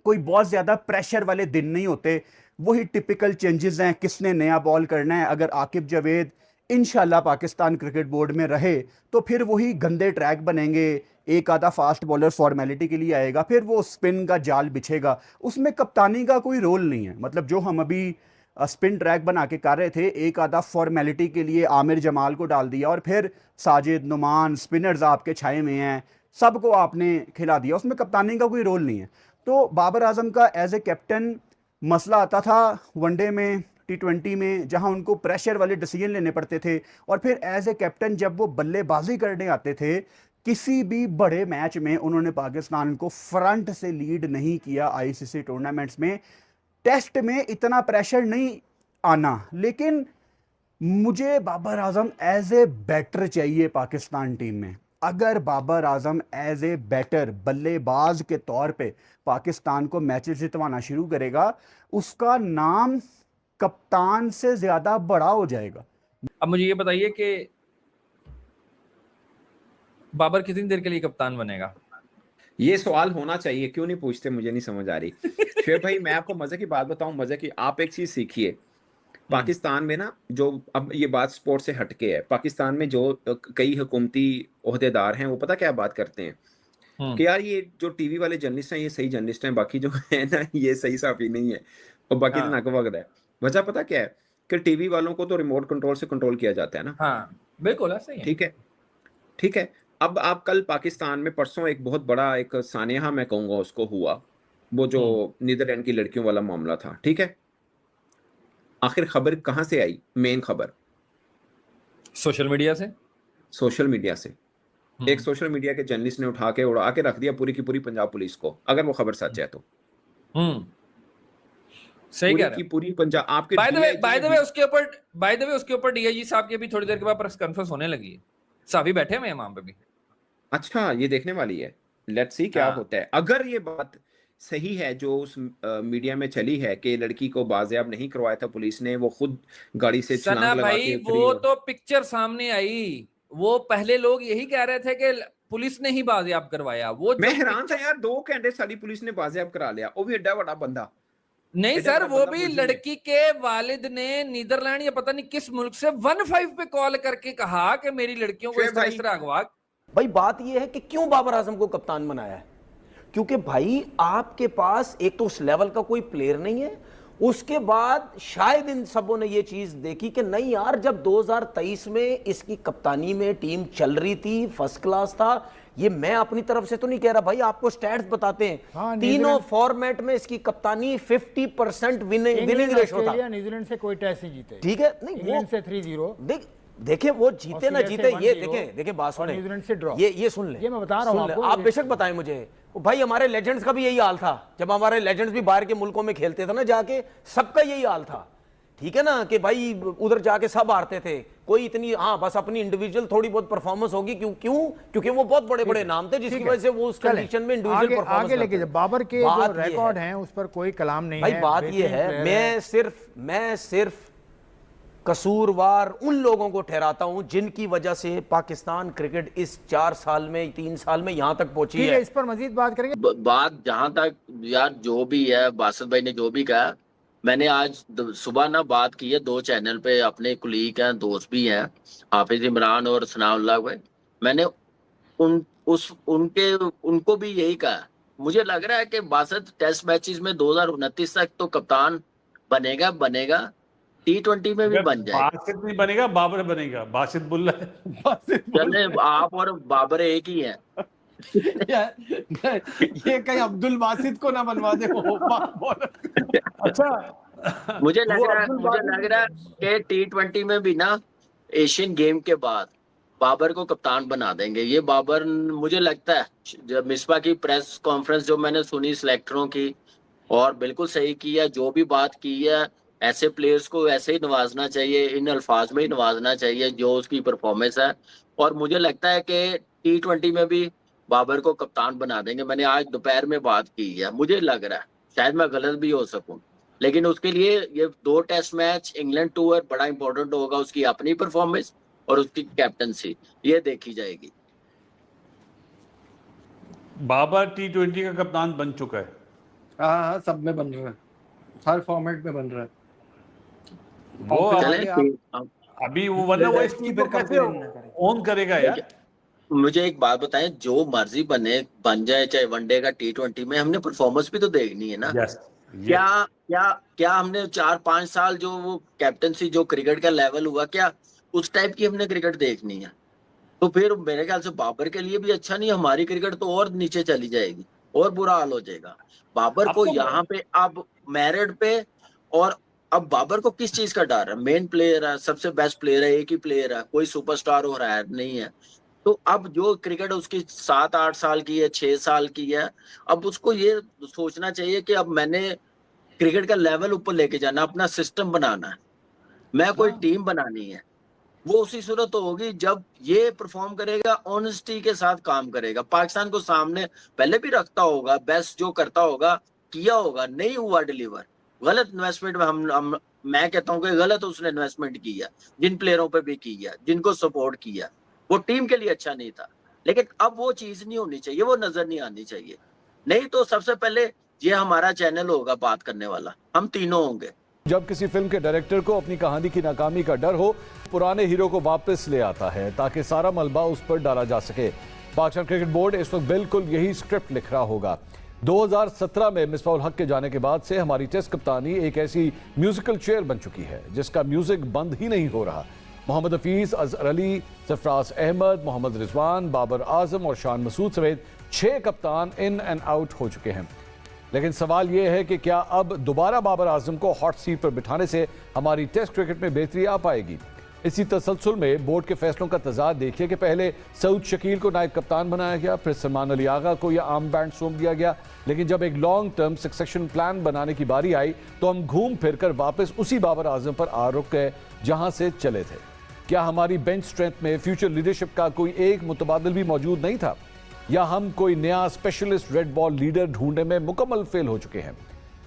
[SPEAKER 1] कोई बहुत ज़्यादा प्रेशर वाले दिन नहीं होते। वही टिपिकल चेंजेस हैं, किसने नया बॉल करना है। अगर आकिब जावेद इंशाल्लाह पाकिस्तान क्रिकेट बोर्ड में रहे तो फिर वही गंदे ट्रैक बनेंगे, एक आधा फास्ट बॉलर फॉर्मेलिटी के लिए आएगा, फिर वो स्पिन का जाल बिछेगा। उसमें कप्तानी का कोई रोल नहीं है। मतलब जो हम अभी स्पिन ट्रैक बना के कर रहे थे, एक आधा फॉर्मेलिटी के लिए आमिर जमाल को डाल दिया और फिर साजिद, नुमान, स्पिनर्स आपके छाए में हैं, सबको आपने खिला दिया, उसमें कप्तानी का कोई रोल नहीं है। तो बाबर आजम का एज ए कैप्टन मसला आता था वनडे में, T20 में, जहां उनको प्रेशर वाले डिसीजन लेने पड़ते थे, और फिर एज ए कैप्टन जब वो बल्लेबाजी करने आते थे, किसी भी बड़े मैच में उन्होंने पाकिस्तान को फ्रंट से लीड नहीं किया। ICC टूर्नामेंट्स में टेस्ट में इतना प्रेशर नहीं आना, लेकिन मुझे Babar Azam as a batter चाहिए पाकिस्तान टीम में। अगर Babar Azam as a batter बल्लेबाज के तौर पे पाकिस्तान को मैचेस जितवाना शुरू करेगा, उसका नाम कप्तान से ज्यादा बड़ा हो जाएगा।
[SPEAKER 2] अब मुझे ये बताइए कि बाबर कितनी देर के लिए कप्तान बनेगा?
[SPEAKER 3] ये सवाल होना चाहिए, क्यों नहीं पूछते, मुझे नहीं समझ आ रही। शुएब भाई मैं आपको मजे की बात बताऊं, मजे की, आप एक चीज सीखिए। पाकिस्तान में ना, जो अब ये बात स्पोर्ट से हटके है, पाकिस्तान में जो कई हुकूमती ओहदेदार हैं वो पता क्या बात करते हैं कि यार ये जो टीवी वाले जर्नलिस्ट हैं ये सही जर्नलिस्ट हैं, बाकी जो है ना ये सही साफी नहीं है, और बाकी तो नाकवगद है। वजह पता क्या है कि टीवी वालों को तो रिमोट कंट्रोल से कंट्रोल किया जाता है ना।
[SPEAKER 2] हाँ बिल्कुल ऐसा ही है।
[SPEAKER 3] ठीक है, ठीक है। अब आप कल पाकिस्तान में परसों एक बहुत बड़ा एक सानिया मैं कहूंगा उसको हुआ, वो जो नीदरलैंड की लड़कियों वाला मामला था, ठीक है। आखिर खबर कहां से आई? मेन खबर
[SPEAKER 2] सोशल मीडिया से।
[SPEAKER 3] सोशल मीडिया से। एक सोशल मीडिया के जर्नलिस्ट ने उठा के उड़ा के रख दिया पूरी की पूरी पंजाब पुलिस को, अगर वो खबर सच है तो।
[SPEAKER 2] सही कह रहे हैं।
[SPEAKER 3] पूरी पंजाब आपके
[SPEAKER 2] बाय द वे उसके ऊपर डीआईजी साहब की भी थोड़ी देर के बाद प्रेस कॉन्फ्रेंस होने लगी है, साहब बैठे हुए हैं वहां पे भी।
[SPEAKER 3] अच्छा, ये देखने वाली है, लेट्स सी क्या होता है। अगर ये बात सही है जो उस मीडिया में चली है कि लड़की को बाजियाब नहीं करवाया था पुलिस ने, वो खुद गाड़ी से छलांग लगा के
[SPEAKER 2] वो तो पिक्चर सामने आई, वो पहले लोग यही कह रहे थे कि पुलिस ने ही बाजियाब करवाया। वो
[SPEAKER 3] मैं हैरान था यार, 2 घंटे सारी पुलिस ने बाजियाब करा लिया, वो भी एड्डा बड़ा बंदा।
[SPEAKER 2] नहीं सर, वो भी लड़की के वालिद ने नीदरलैंड या पता नहीं किस मुल्क से 15 पे कॉल करके कहा कि मेरी लड़कियों को इस तरह अगवा।
[SPEAKER 6] भाई बात यह है कि क्यों बाबर आजम को कप्तान बनाया है, क्योंकि भाई आपके पास एक तो उस लेवल का कोई प्लेयर नहीं है, उसके बाद शायद इन सबों ने ये चीज देखी कि नहीं यार, जब 2023 में इसकी कप्तानी में टीम चल रही थी, फर्स्ट क्लास था। ये मैं अपनी तरफ से तो नहीं कह रहा भाई, आपको स्टैट्स बताते हैं। हाँ, तीनों फॉर्मेट में इसकी कप्तानी 50% विनिंग रेशो था।
[SPEAKER 11] न्यूजीलैंड से कोई टेस्ट नहीं जीते,
[SPEAKER 6] ठीक है, नहीं
[SPEAKER 11] इंग्लैंड से 3-0।
[SPEAKER 6] देखे वो जीते ना जीते, ये देखे बात सुने,
[SPEAKER 11] न्यूजीलैंड से ड्रॉ।
[SPEAKER 6] ये सुन ले,
[SPEAKER 11] ये मैं बता रहा हूं आपको,
[SPEAKER 6] आप बेशक बताएं मुझे। भाई हमारे लेजेंड्स का भी यही हाल था, जब हमारे लेजेंड्स भी बाहर के मुल्कों में खेलते थे ना जाके, सबका यही हाल था। ठीक है ना, कि भाई उधर जाके सब हारते थे, कोई इतनी, हाँ बस अपनी इंडिविजुअल थोड़ी बहुत परफॉर्मेंस होगी। क्योंकि वो बहुत बड़े बड़े नाम थे, जिसकी वजह से वो उस कंडीशन में इंडिविजुअल परफॉर्मेंस
[SPEAKER 11] आगे लेके जाए। बाबर के जो रिकॉर्ड हैं उस पर कोई कलाम नहीं है।
[SPEAKER 6] भाई बात ये है, मैं सिर्फ कसूरवार उन लोगों को ठहराता हूं जिनकी वजह से पाकिस्तान क्रिकेट इस 4 साल में 3 साल में यहां तक पहुंची है।
[SPEAKER 11] इस पर मजीद बात करेंगे।
[SPEAKER 10] बात जहां तक यार जो भी है, बासित भाई ने जो भी कहा, मैंने आज सुबह ना बात की है 2 चैनल पे, अपने कुलीग हैं, दोस्त भी हैं, हाफिज इमरान और सनाउल्लाह भाई। मैंने उनको भी यही कहा, मुझे लग रहा है कि बासित टेस्ट मैचेस में 2029 तक तो कप्तान बनेगा, T20 में भी बन जाए।
[SPEAKER 9] बासित नहीं बनेगा, बाबर बनेगा। बासित बुल्ला
[SPEAKER 7] चले
[SPEAKER 10] आप और बाबर एक ही हैं।
[SPEAKER 7] ये कहीं अब्दुल बासित को ना बनवा दे वो।
[SPEAKER 10] अच्छा, मुझे लग रहा है कि T20 में भी ना एशियन गेम के बाद बाबर को कप्तान बना देंगे। ये बाबर, मुझे लगता है, जब मिसबा की प्रेस कॉन्फ्रेंस जो मैंने सुनी सिलेक्टरों की, और बिल्कुल सही की है, जो भी बात की है, ऐसे प्लेयर्स को ऐसे ही नवाजना चाहिए, इन अल्फाज में ही नवाजना चाहिए जो उसकी परफॉर्मेंस है। और मुझे लगता है कि T20 में भी बाबर को कप्तान बना देंगे। मैंने आज दोपहर में बात की है, मुझे लग रहा है, शायद मैं गलत भी हो सकूं, लेकिन उसके लिए ये 2 टेस्ट मैच, इंग्लैंड टूर बड़ा इंपॉर्टेंट होगा। उसकी अपनी परफॉर्मेंस और उसकी कैप्टनसी ये देखी जाएगी।
[SPEAKER 9] बाबर T20 का कप्तान बन चुका है।
[SPEAKER 7] हाँ, सब में बन रहा है, हर फॉर्मेट में बन रहा है
[SPEAKER 9] वो अभी वो, वरना वो इसकी कैसे ऑन करेगा यार।
[SPEAKER 10] मुझे एक बात बताएं, जो मर्जी बन जाए, चाहे वनडे का T20 में, हमने परफॉर्मेंस भी तो देखनी है ना। क्या हमने 4-5 साल जो वो कैप्टनसी, जो क्रिकेट का लेवल हुआ, क्या उस टाइप की हमने क्रिकेट देखनी है? तो फिर मेरे ख्याल से बाबर के लिए भी अच्छा नहीं, हमारी क्रिकेट तो और नीचे चली जाएगी और बुरा हाल हो जाएगा। बाबर को यहाँ पे अब मेरिट पे, और अब बाबर को किस चीज का डर है? मेन प्लेयर है, सबसे बेस्ट प्लेयर है, एक ही प्लेयर है, कोई सुपरस्टार हो रहा है नहीं है। तो अब जो क्रिकेट उसकी 7-8 साल की है, 6 साल की है, अब उसको ये सोचना चाहिए कि अब मैंने क्रिकेट का लेवल ऊपर लेके जाना, अपना सिस्टम बनाना है, मैं कोई टीम बनानी है, वो उसी सूरत होगी जब ये परफॉर्म करेगा, ऑनेस्टी के साथ काम करेगा, पाकिस्तान को सामने पहले भी रखता होगा, बेस्ट जो करता होगा किया होगा, नहीं हुआ डिलीवर, गलत इन्वेस्टमेंट में मैं कहता हूँ कि गलत उसने इन्वेस्टमेंट किया, जिन प्लेयरों पे भी किया, जिनको सपोर्ट किया, वो टीम के लिए अच्छा नहीं था। लेकिन अब वो चीज नहीं होनी चाहिए, वो नजर नहीं आनी चाहिए। नहीं तो सबसे पहले ये हमारा चैनल होगा बात करने वाला, हम तीनों होंगे।
[SPEAKER 5] जब किसी फिल्म के डायरेक्टर को अपनी कहानी की नाकामी का डर हो, पुराने हीरो को वापस ले आता है ताकि सारा मलबा उस पर डाला जा सके। पाकिस्तान क्रिकेट बोर्ड इस वक्त बिल्कुल यही स्क्रिप्ट लिख रहा होगा। 2017 में मिसबाह उल हक के जाने के बाद से हमारी टेस्ट कप्तानी एक ऐसी म्यूजिकल चेयर बन चुकी है जिसका म्यूजिक बंद ही नहीं हो रहा। मोहम्मद हफीज, अजहर अली, सरफराज अहमद, मोहम्मद रिजवान, बाबर आजम और शान मसूद समेत 6 कप्तान इन एंड आउट हो चुके हैं। लेकिन सवाल यह है कि क्या अब दोबारा बाबर आजम को हॉट सीट पर बिठाने से हमारी टेस्ट क्रिकेट में बेहतरी आ पाएगी? इसी तसलसल में बोर्ड के फैसलों का तजाद देखिए कि पहले सऊद शकील को नायब कप्तान बनाया गया, फिर सलमान अली आगा को यह आर्म बैंड सौंप दिया गया। लेकिन जब एक लॉन्ग टर्म सक्सेशन प्लान बनाने की बारी आई तो हम घूम फिर कर वापस उसी बाबर आजम पर आ रुक गए जहां से चले थे। क्या हमारी बेंच स्ट्रेंथ में फ्यूचर लीडरशिप का कोई एक मुतबादिल भी मौजूद नहीं था, या हम कोई नया स्पेशलिस्ट रेड बॉल लीडर ढूंढने में मुकम्मल फेल हो चुके हैं?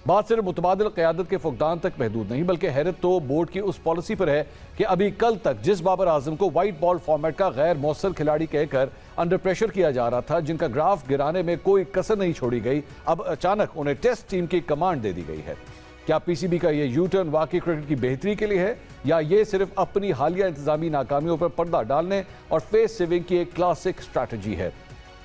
[SPEAKER 5] बात सिर्फ मुतबादिल क़यादत के फुकदान तक महदूद नहीं, बल्कि हैरत तो बोर्ड की उस पॉलिसी पर है कि अभी कल तक जिस बाबर आजम को वाइट बॉल फॉर्मेट का गैर मौसर खिलाड़ी कहकर अंडर प्रेशर किया जा रहा था, जिनका ग्राफ गिराने में कोई कसर नहीं छोड़ी गई, अब अचानक उन्हें टेस्ट टीम की कमांड दे दी गई है। क्या पीसीबी का ये यू टर्न वाकई क्रिकेट की बेहतरी के लिए है, या ये सिर्फ अपनी हालिया इंतजामी नाकामियों पर पर्दा डालने और फेस सेविंग की एक क्लासिक स्ट्रैटेजी है?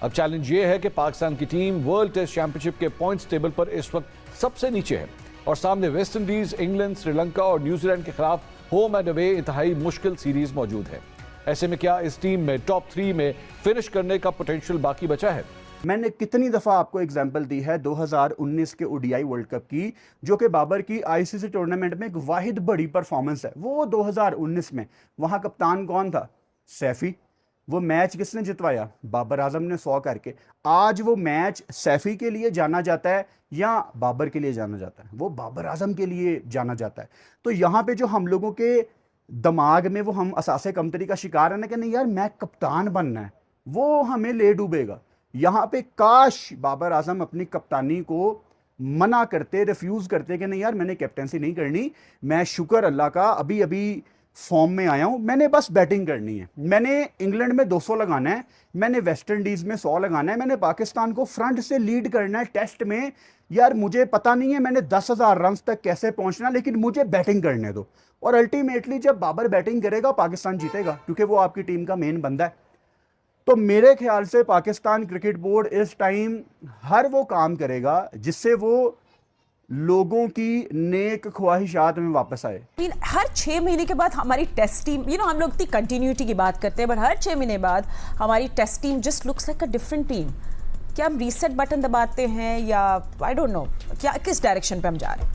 [SPEAKER 5] अब चैलेंज ये है कि पाकिस्तान की टीम वर्ल्ड टेस्ट चैंपियनशिप के पॉइंट्स टेबल पर इस वक्त सबसे नीचे है और सामने वेस्ट इंडीज, इंग्लैंड, श्रीलंका और न्यूजीलैंड के खिलाफ होम एंड अवे इंतहाई मुश्किल सीरीज मौजूद है। ऐसे में क्या इस टीम में टॉप 3 में फिनिश करने का पोटेंशियल बाकी बचा है?
[SPEAKER 1] मैंने कितनी दफ़ा आपको एग्जाम्पल दी है 2019 के ओडीआई वर्ल्ड कप की, जो कि बाबर की आईसीसी टूर्नामेंट में एक वाहिद बड़ी परफॉर्मेंस है। वो 2019 में वहाँ कप्तान कौन था? सैफी। वो मैच किसने जितवाया? बाबर आजम ने 100 करके। आज वो मैच सैफी के लिए जाना जाता है या बाबर के लिए जाना जाता है? वो बाबर आजम के लिए जाना जाता है। तो यहाँ पे जो हम लोगों के दिमाग में वो हम असासे कमतरी का शिकार है ना कि नहीं यार मैं कप्तान बनना है, वो हमें ले डूबेगा। यहाँ पे काश बाबर आजम अपनी कप्तानी को मना करते, रिफ्यूज़ करते कि नहीं यार मैंने कैप्टेंसी नहीं करनी, मैं शुक्र अल्लाह का अभी अभी फॉर्म में आया हूँ, मैंने बस बैटिंग करनी है, मैंने इंग्लैंड में 200 लगाना है, मैंने वेस्ट इंडीज़ में 100 लगाना है, मैंने पाकिस्तान को फ्रंट से लीड करना है टेस्ट में, यार मुझे पता नहीं है मैंने 10,000 रन तक कैसे पहुंचना, लेकिन मुझे बैटिंग करने दो। और अल्टीमेटली जब बाबर बैटिंग करेगा पाकिस्तान जीतेगा, क्योंकि वो आपकी टीम का मेन बंदा है। तो मेरे ख्याल से पाकिस्तान क्रिकेट बोर्ड इस टाइम हर वो काम करेगा जिससे वो लोगों की नेक ख्वाहिशात में वापस आए।
[SPEAKER 4] हर 6 महीने के बाद हमारी टेस्ट टीम, हम लोग इतनी कंटिन्यूटी की बात करते हैं, बट हर 6 महीने बाद हमारी test team just looks like a different team. क्या हम रीसेट बटन दबाते हैं या आई डोंट नो क्या, किस डायरेक्शन पे हम जा रहे हैं?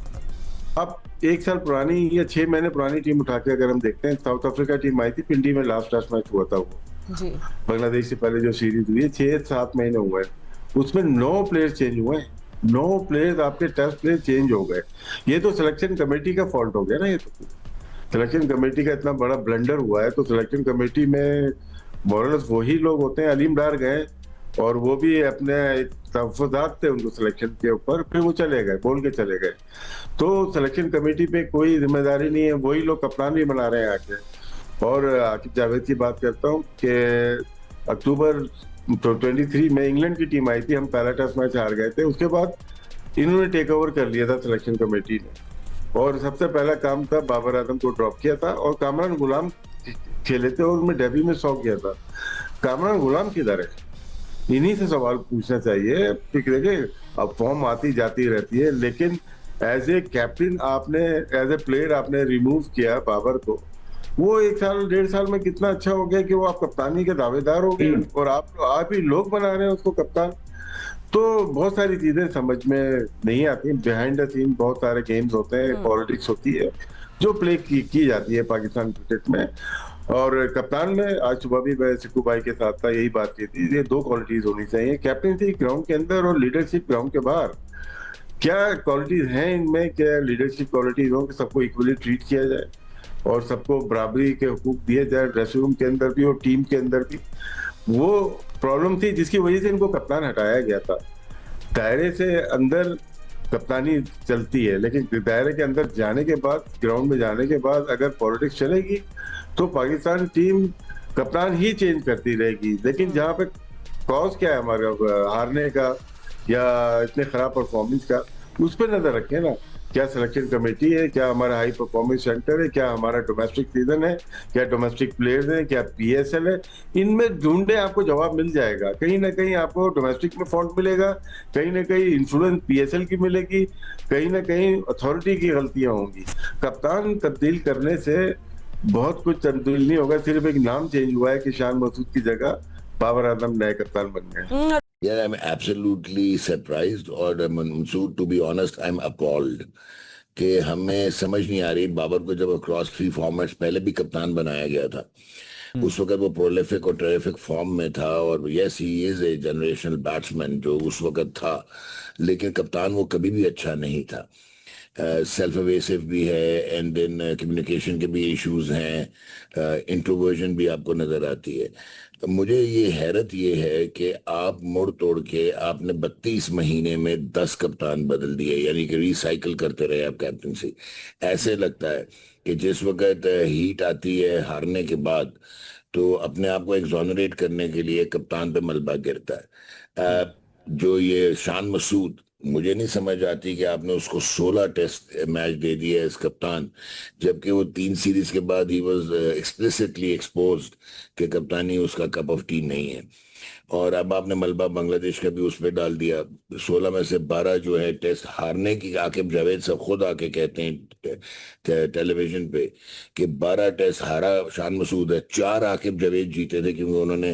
[SPEAKER 12] अब 1 साल पुरानी या 6 महीने पुरानी टीम उठा के अगर हम देखते हैं, साउथ अफ्रीका टीम आई थी, पिंडी में लास्ट टेस्ट मैच हुआ था वो
[SPEAKER 4] जी,
[SPEAKER 12] बांग्लादेश से पहले जो सीरीज हुई है, 6-7 महीने हुए, उसमें 9 प्लेयर चेंज हुए, 9 प्लेयर्स आपके टेस्ट प्लेयर चेंज हो गए। ये तो सिलेक्शन कमेटी का फॉल्ट हो गया ना, ये तो सिलेक्शन कमेटी का इतना बड़ा ब्लंडर हुआ है। तो सिलेक्शन कमेटी में मोरलस वही लोग होते हैं, अलीम डार गए और वो भी अपने तहफ़्फ़ुज़ात थे उनको सिलेक्शन के ऊपर, फिर वो चले गए, बोल के चले गए। तो सिलेक्शन कमेटी पे कोई जिम्मेदारी नहीं है, वही लोग कप्तान भी बना रहे हैं आके। और आकिब जावेद की बात करता हूँ कि अक्टूबर 23 में इंग्लैंड की टीम आई थी, हम पहला टेस्ट मैच हार गए थे, उसके बाद इन्होंने टेक ओवर कर लिया था सिलेक्शन कमेटी ने, और सबसे पहला काम था बाबर आजम को ड्रॉप किया था और कामरान गुलाम खेले थे और उनमें डेब्यू में 100 किया था। कामरान गुलाम किधर है? इन्हीं से सवाल पूछना चाहिए। देखिए अब फॉर्म आती जाती रहती है, लेकिन एज ए कैप्टन आपने, एज ए प्लेयर आपने रिमूव किया बाबर को। वो 1 साल 1.5 साल में कितना अच्छा हो गया कि वो आप कप्तानी के दावेदार हो गए और आप ही लोग बना रहे हैं उसको कप्तान। तो बहुत सारी चीजें समझ में नहीं आती, बिहाइंड द सीन बहुत सारे गेम्स होते हैं, पॉलिटिक्स होती है जो प्ले की जाती है पाकिस्तान क्रिकेट में। और कप्तान में आज सुबह भी मैं सिक्कू भाई के साथ था, यही बात की थी, ये 2 क्वालिटीज होनी चाहिए, कैप्टनसी ग्राउंड के अंदर और लीडरशिप ग्राउंड के बाहर। क्या क्वालिटीज हैं इनमें, क्या लीडरशिप क्वालिटीज हो कि सबको इक्वली ट्रीट किया जाए और सबको बराबरी के हुकूक दिए जाए, ड्रेसिंग रूम के अंदर भी और टीम के अंदर भी। वो प्रॉब्लम थी जिसकी वजह से इनको कप्तान हटाया गया था। दायरे से अंदर कप्तानी चलती है, लेकिन दायरे के अंदर जाने के बाद, ग्राउंड में जाने के बाद अगर पॉलिटिक्स चलेगी तो पाकिस्तान टीम कप्तान ही चेंज करती रहेगी। लेकिन जहाँ पे कॉज क्या है हमारा हारने का या इतने खराब परफॉर्मेंस का, उस पर नजर रखें ना। क्या सिलेक्शन कमेटी है, क्या हमारा हाई परफॉर्मेंस सेंटर है, क्या हमारा डोमेस्टिक सीजन है, क्या डोमेस्टिक प्लेयर्स हैं, क्या PSL है, इनमें ढूंढे आपको जवाब मिल जाएगा। कहीं ना कहीं आपको डोमेस्टिक में फॉल्ट मिलेगा, कहीं ना कहीं इन्फ्लुएंस PSL की मिलेगी, कहीं ना कहीं अथॉरिटी की गलतियां होंगी। कप्तान तब्दील करने से बहुत कुछ तब्दील नहीं होगा, सिर्फ एक नाम चेंज हुआ है कि शान मसूद की जगह बाबर आजम नए कप्तान बन गए।
[SPEAKER 13] Yeah, I'm absolutely surprised और Mansoor, to be honest, I'm appalled कि हमें समझ नहीं आ रही। बाबर को जब अक्रॉस 3 फॉर्मेट्स पहले भी कप्तान बनाया गया था, उस वक्त वो प्रोलिफिक और टेरिफिक फॉर्म में था और yes he is a generational batsman जो उस वक्त था, लेकिन कप्तान वो कभी भी अच्छा नहीं था। सेल्फ अवेसिव भी है एंड देन कम्युनिकेशन के भी इश्यूज हैं, इंट्रोवर्जन भी आपको नजर आती है। तो मुझे ये हैरत ये है कि आप मुड़ तोड़ के आपने 32 महीने में 10 कप्तान बदल दिए, यानी कि रिसाइकिल करते रहे आप कैप्टनसी। ऐसे लगता है कि जिस वक्त हीट आती है हारने के बाद तो अपने आप को एक्सोनरेट करने के लिए कप्तान पे मलबा गिरता है। जो ये शान मसूद, मुझे नहीं समझ आती कि आपने उसको 16 टेस्ट मैच दे दिया इस कप्तान, जबकि वो 3 सीरीज के बाद ही वाज एक्सप्लिसिटली एक्सपोज्ड कि कप्तानी उसका कप ऑफ टी नहीं है। और अब आपने मलबा बांग्लादेश का भी उस पर डाल दिया। 16 में से 12 जो है टेस्ट हारने की, आकिब जावेद साहब खुद आके कहते हैं टेलीविजन पे कि 12 टेस्ट हारा शान मसूद है, 4 आकिब जावेद जीते थे क्योंकि उन्होंने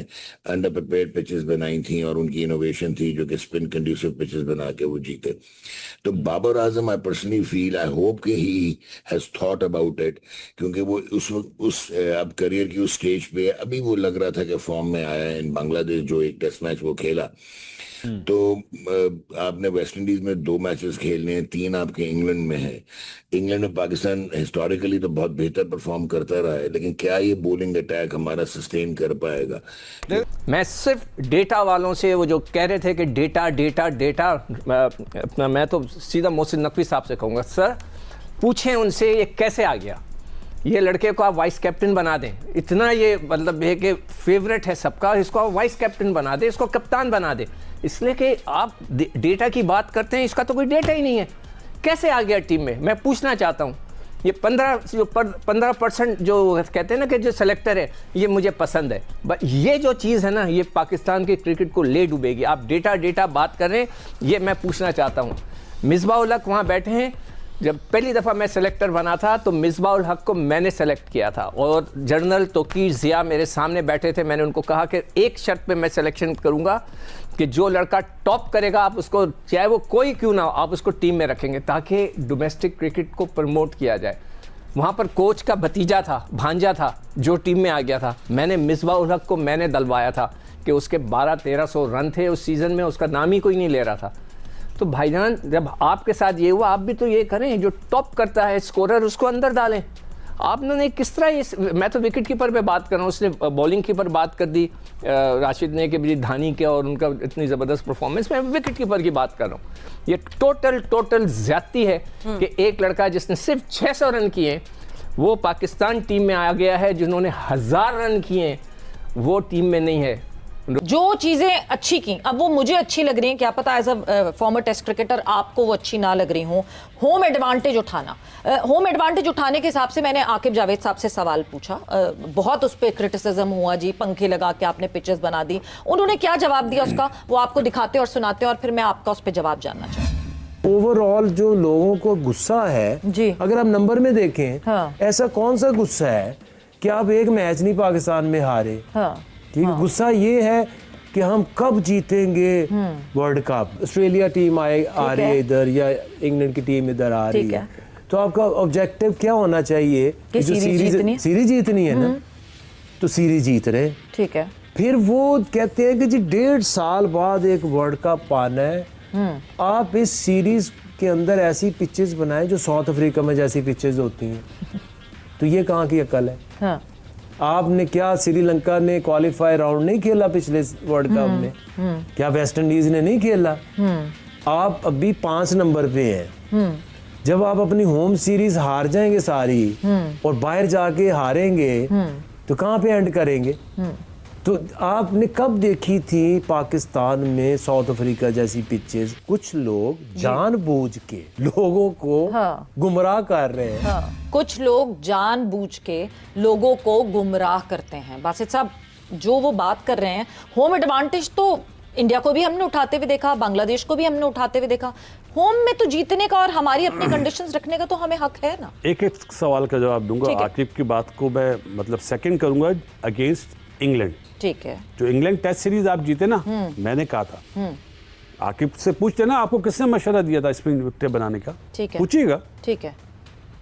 [SPEAKER 13] अंडर प्रिपेयर्ड पिचेस बनाई थी और उनकी इनोवेशन थी जो कि स्पिन कंड्यूसिव पिचेस बना के वो जीते। तो Babar Azam, I personally feel, I hope कि he has thought about it, क्योंकि वो उस अब करियर की उस स्टेज पे अभी वो लग रहा था कि फॉर्म में आया है। इन बांग्लादेश जो एक टेस्ट मैच वो खेला, तो आपने वेस्ट इंडीज में 2 मैचेस खेलने हैं, 3 आपके इंग्लैंड में है। इंग्लैंड में पाकिस्तान हिस्टोरिकली तो बहुत बेहतर परफॉर्म करता रहा है, लेकिन क्या ये बॉलिंग अटैक हमारा सस्टेन कर पाएगा?
[SPEAKER 8] मैं सिर्फ डेटा वालों से, वो जो कह रहे थे कि डेटा डेटा डेटा, मैं तो सीधा मोहसिन नकवी साहब से कहूँगा, सर पूछें उनसे ये कैसे आ गया। ये लड़के को आप वाइस कैप्टन बना दें, इतना ये मतलब है कि फेवरेट है सबका, इसको आप वाइस कैप्टन बना दें, इसको कप्तान बना दें। इसलिए कि आप डेटा की बात करते हैं, इसका तो कोई डेटा ही नहीं है, कैसे आ गया टीम में। मैं पूछना चाहता हूँ, ये 15% जो कहते हैं ना कि जो सेलेक्टर है ये मुझे पसंद है, बट ये जो चीज़ है ना, ये पाकिस्तान के क्रिकेट को ले डूबेगी। आप डेटा बात कर रहे हैं, ये मैं पूछना चाहता हूँ। मिसबाह उल हक वहाँ बैठे हैं, जब पहली दफ़ा मैं सेलेक्टर बना था तो मिसबाह उल हक को मैंने सेलेक्ट किया था और जनरल तोकीर ज़िया मेरे सामने बैठे थे। मैंने उनको कहा कि एक शर्त पे मैं सिलेक्शन करूंगा कि जो लड़का टॉप करेगा आप उसको, चाहे वो कोई क्यों ना हो, आप उसको टीम में रखेंगे ताकि डोमेस्टिक क्रिकेट को प्रमोट किया जाए। वहाँ पर कोच का भतीजा था, भांजा था, जो टीम में आ गया था। मैंने मिसबाह उल हक को मैंने दलवाया था कि उसके 1200-1300 रन थे उस सीज़न में, उसका नाम ही कोई नहीं ले रहा था। तो भाईजान, जब आपके साथ ये हुआ, आप भी तो ये करें, जो टॉप करता है स्कोरर उसको अंदर डालें। आपने किस तरह ये, मैं तो विकेट कीपर पे बात कर रहा हूँ, उसने बॉलिंग कीपर बात कर दी राशिद ने कि धानी के और उनका इतनी ज़बरदस्त परफॉर्मेंस, मैं विकेट कीपर की बात कर रहा हूँ। ये टोटल ज़्यादती है कि एक लड़का जिसने सिर्फ 600 रन किए हैं वो पाकिस्तान टीम में आ गया है, जिन्होंने 1000 रन किए हैं वो टीम में नहीं है।
[SPEAKER 4] जो चीजें अच्छी की अब वो मुझे अच्छी लग रही हैं, क्या पता as a former test cricketer आपको वो अच्छी ना लग रही हो। होम एडवांटेज उठाना, होम एडवांटेज उठाने के हिसाब से मैंने आकिब जावेद साहब से सवाल पूछा, बहुत उस पर क्रिटिसिज्म हुआ जी, पंखे लगा के आपने पिचेस बना दी। उन्होंने क्या जवाब दिया उसका, वो आपको दिखाते और सुनाते, और फिर मैं आपका उस पर जवाब जानना चाहूँ।
[SPEAKER 6] ओवरऑल जो लोगों को गुस्सा है
[SPEAKER 4] जी,
[SPEAKER 6] अगर आप नंबर में देखें, हाँ, ऐसा कौन सा गुस्सा है कि आप एक मैच नहीं पाकिस्तान में हारे, हाँ, ठीक है। गुस्सा ये है कि हम कब जीतेंगे वर्ल्ड कप, ऑस्ट्रेलिया टीम आ रही है इधर या इंग्लैंड की टीम इधर आ रही है, तो आपका ऑब्जेक्टिव क्या होना चाहिए कि जो सीरीज जीतनी है ना, तो सीरीज जीत रहे, ठीक है। फिर वो कहते हैं कि जी 1.5 साल बाद एक वर्ल्ड कप पाना है, आप इस सीरीज के अंदर ऐसी पिचेस बनाए जो साउथ अफ्रीका में जैसी पिचेस होती हैं। तो ये कहाँ की अकल है?
[SPEAKER 4] हाँ।
[SPEAKER 6] आपने क्या श्रीलंका ने क्वालिफाई राउंड नहीं खेला पिछले वर्ल्ड कप में? क्या वेस्ट इंडीज ने नहीं खेला? आप अभी 5 नंबर पे हैं। जब आप अपनी होम सीरीज हार जाएंगे सारी और बाहर जाके हारेंगे तो कहाँ पे एंड करेंगे? तो आपने कब देखी थी पाकिस्तान में साउथ अफ्रीका जैसी पिचेस? कुछ लोग जानबूझ के लोगों को गुमराह कर रहे हैं।
[SPEAKER 4] कुछ लोग जानबूझ के लोगों को गुमराह करते हैं। बासित साहब, जो वो बात कर रहे हैं, होम एडवांटेज तो इंडिया को भी हमने उठाते हुए देखा, बांग्लादेश को भी हमने उठाते हुए देखा। होम में तो जीतने का और हमारी अपनी कंडीशंस रखने का तो हमें हक है ना।
[SPEAKER 9] एक सवाल का जवाब दूंगा। आकिब की बात को मैं मतलब सेकंड करूंगा अगेंस्ट इंग्लैंड।
[SPEAKER 4] ठीक है।
[SPEAKER 9] जो इंग्लैंड टेस्ट सीरीज आप जीते ना, मैंने कहा था, आकिब से पूछते ना आपको किसने मशवरा दिया था स्पिन विकेट बनाने का?
[SPEAKER 4] ठीक है,
[SPEAKER 9] पूछिएगा।
[SPEAKER 4] ठीक है।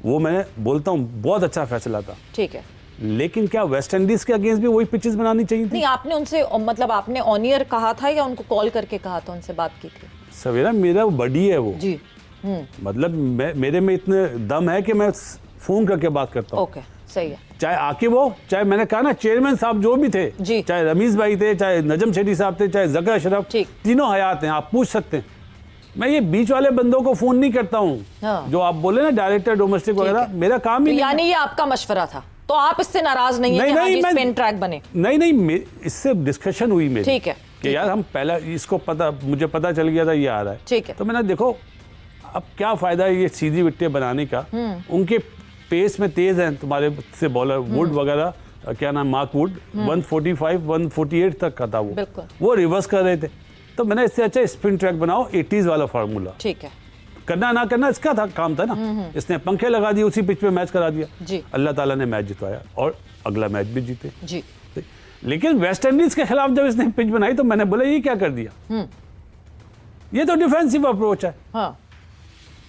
[SPEAKER 9] वो मैं बोलता हूँ बहुत अच्छा फैसला था।
[SPEAKER 4] ठीक है।
[SPEAKER 9] लेकिन क्या वेस्ट इंडीज के अगेंस्ट भी वही पिचेस बनानी चाहिए थी?
[SPEAKER 4] नहीं, आपने उनसे मतलब आपने ऑन ईयर कहा था या उनको कॉल करके कहा था, उनसे बात की थी?
[SPEAKER 9] सवेरा मेरा बड़ी है वो
[SPEAKER 4] जी।
[SPEAKER 9] मतलब मेरे में इतने दम है कि मैं फोन करके बात करता हूँ।
[SPEAKER 4] ओके, सही है।
[SPEAKER 9] चाहे आकिब हो, चाहे मैंने कहा ना चेयरमैन साहब जो भी थे, चाहे रमीज भाई थे, चाहे नजम शेट्टी साहब थे, चाहे जका अशरफ, तीनों हयात हैं, आप पूछ सकते हैं। मैं ये बीच वाले बंदों को फोन नहीं करता हूँ। जो आप बोले ना डायरेक्टर डोमेस्टिक वगैरह, मेरा काम ही
[SPEAKER 4] यानी ये आपका मशवरा था, तो आप इससे नाराज नहीं है कि हाँ जी स्पिन ट्रैक बने?
[SPEAKER 9] नहीं, इससे डिस्कशन हुई मेरी।
[SPEAKER 4] ठीक है
[SPEAKER 9] कि यार हम पहला इसको मुझे पता चल गया था ये आ रहा है।
[SPEAKER 4] ठीक है।
[SPEAKER 9] तो मैंने देखो अब क्या फायदा है ये सीधी विकेटें बनाने का। उनके पेस में तेज हैं तुम्हारे से बॉलर वुड वगैरह, क्या नाम, मार्क वुड 145 148 तक का था वो रिवर्स कर रहे थे। तो मैंने इससे अच्छा स्पिन ट्रैक बनाओ, 80s वाला फार्मूला।
[SPEAKER 4] ठीक है।
[SPEAKER 9] करना ना करना इसका था, काम था ना। इसने पंखे लगा दिए, उसी पिच पे मैच करा दिया जी। अल्लाह ताला ने मैच जितवाया और अगला मैच भी जीते
[SPEAKER 4] जी।
[SPEAKER 9] लेकिन वेस्ट इंडीज के खिलाफ जब इसने पिच बनाई तो मैंने बोला ये क्या कर दिया? ये तो डिफेंसिव अप्रोच है।
[SPEAKER 4] हाँ।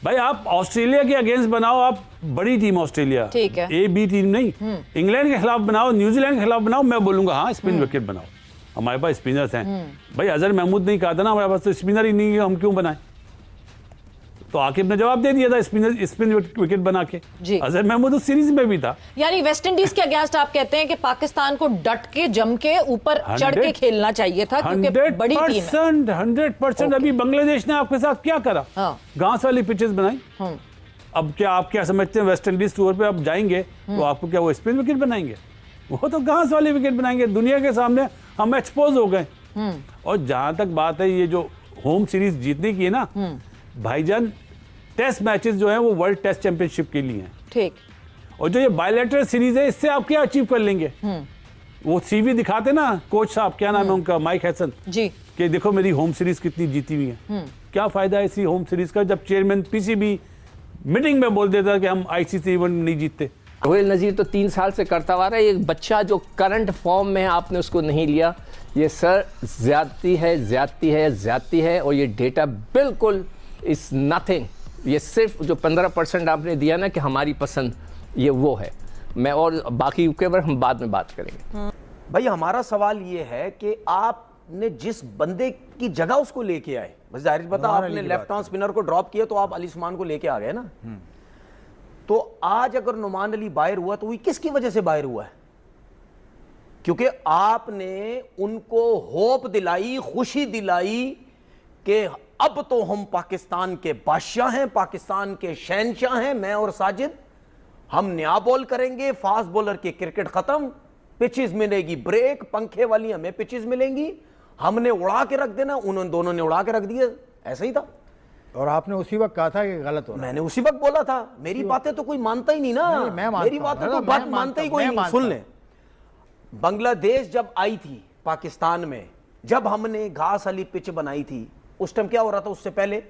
[SPEAKER 9] भाई आप ऑस्ट्रेलिया के अगेंस्ट बनाओ, आप बड़ी टीम ऑस्ट्रेलिया,
[SPEAKER 4] ठीक है,
[SPEAKER 9] ए बी टीम नहीं। इंग्लैंड के खिलाफ बनाओ, न्यूजीलैंड के खिलाफ बनाओ, मैं बोलूंगा हाँ स्पिन विकेट बनाओ। हमारे पास स्पिनर्स हैं। भाई अजहर महमूद नहीं कहा था ना हमारे पास तो स्पिनर ही नहीं है, हम क्यों बनाए? तो आकिब ने जवाब दे दिया था स्पिन विकेट बना के। अजहर महमूद उस सीरीज में भी था।
[SPEAKER 4] यानी वेस्ट इंडीज के अगेंस्ट आप कहते हैं कि पाकिस्तान को डट के जम के ऊपर चढ़ के खेलना चाहिए था, क्योंकि बड़ी टीम है।
[SPEAKER 9] 100%। अभी बांग्लादेश ने आपके साथ क्या करा? घास वाली पिचेस बनाई। अब क्या आप क्या समझते हैं वेस्ट इंडीज टूर पे आप जाएंगे तो आपको क्या वो स्पिन विकेट बनाएंगे? वो तो घास वाली विकेट बनाएंगे। दुनिया के सामने हम एक्सपोज हो गए। और जहां तक बात है ये जो होम सीरीज जीतने की है ना, भाईजान टेस्ट मैचेस जो हैं वो वर्ल्ड टेस्ट चैंपियनशिप के लिए हैं।
[SPEAKER 4] ठीक।
[SPEAKER 9] और जो ये बायलैटरल सीरीज है इससे आप क्या अचीव कर लेंगे? वो सीवी दिखाते ना कोच साहब, क्या नाम है उनका, माइक हैसन
[SPEAKER 4] जी,
[SPEAKER 9] कि देखो मेरी होम सीरीज कितनी जीती हुई है। क्या फायदा है इसी होम सीरीज का जब चेयरमैन पीसीबी मीटिंग में बोल देता कि हम आईसीसी इवेंट नहीं जीतते।
[SPEAKER 8] रोहिल नज़ीर तो 3 साल से करता आ रहा है। एक बच्चा जो करंट फॉर्म में है आपने उसको नहीं लिया। ये सर ज्यादती है और ये डेटा बिल्कुल इज नथिंग। ये सिर्फ जो 15% आपने दिया ना कि हमारी पसंद, ये वो है। मैं और बाकी के बारे हम बाद में बात करेंगे।
[SPEAKER 6] भाई हमारा सवाल ये है कि आपने जिस बंदे की जगह उसको लेके आए, बस जाहिर बता आपने लेफ्ट आर्म स्पिनर को ड्रॉप किया तो आप अली उस्मान को लेके आ गए ना। तो आज अगर नुमान अली बाहर हुआ तो वो किसकी वजह से बाहर हुआ है? क्योंकि आपने उनको होप दिलाई, खुशी दिलाई कि अब तो हम पाकिस्तान के बादशाह हैं, पाकिस्तान के शहनशाह हैं, मैं और साजिद। हम नया बॉल करेंगे, फास्ट बॉलर की क्रिकेट खत्म, पिचेस मिलेगी ब्रेक, पंखे वाली हमें पिचेस मिलेंगी, हमने उड़ा के रख देना। उन्होंने दोनों ने उड़ा के रख दिया। ऐसा ही था।
[SPEAKER 11] और आपने उसी वक्त कहा था कि गलत हो रहा है।
[SPEAKER 6] मैंने उसी वक्त बोला था। मेरी बातें तो कोई मानता ही नहीं ना। मेरी बातें तो बात मानता ही कोई नहीं। सुन ले, बांग्लादेश जब आई थी पाकिस्तान में, जब हमने घास वाली पिच बनाई थी, उस टाइम क्या हो रहा था? उससे पहले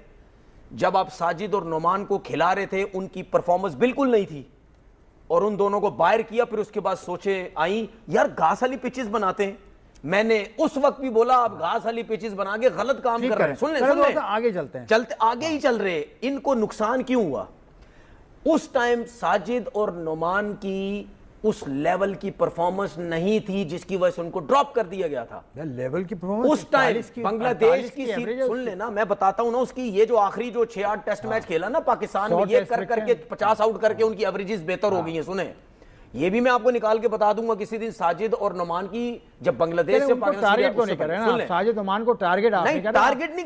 [SPEAKER 6] जब आप साजिद और नोमान को खिला रहे थे, उनकी परफॉर्मेंस बिल्कुल नहीं थी और उन दोनों को बाहर किया। फिर उसके बाद सोचे आई यार घास वाली पिचेस बनाते हैं। मैंने उस वक्त भी बोला आप घास वाली पिचेस बना के गलत काम कर रहे हैं। सुन ले,
[SPEAKER 11] आगे चलते हैं,
[SPEAKER 6] चलते आगे ही चल रहे। इनको नुकसान क्यों हुआ? उस टाइम साजिद और नोमान की उस लेवल की परफॉर्मेंस नहीं थी जिसकी वजह से उनको ड्रॉप कर दिया गया था।
[SPEAKER 11] लेवल की परफॉर्मेंस
[SPEAKER 6] उस टाइम बांग्लादेश की सुन लेना, मैं बताता हूं ना उसकी, ये जो आखिरी जो 6-8 टेस्ट मैच खेला ना पाकिस्तान में, ये कर करके 50 आउट करके उनकी एवरेजेस बेहतर हो गई हैं। सुने, ये भी मैं आपको निकाल के बता दूंगा किसी दिन, साजिद और नुमान की जब बांग्लादेश से
[SPEAKER 11] टारगेट को नहीं कर रहे ना, साजिद नुमान को टारगेट आपने
[SPEAKER 6] टारगेट नहीं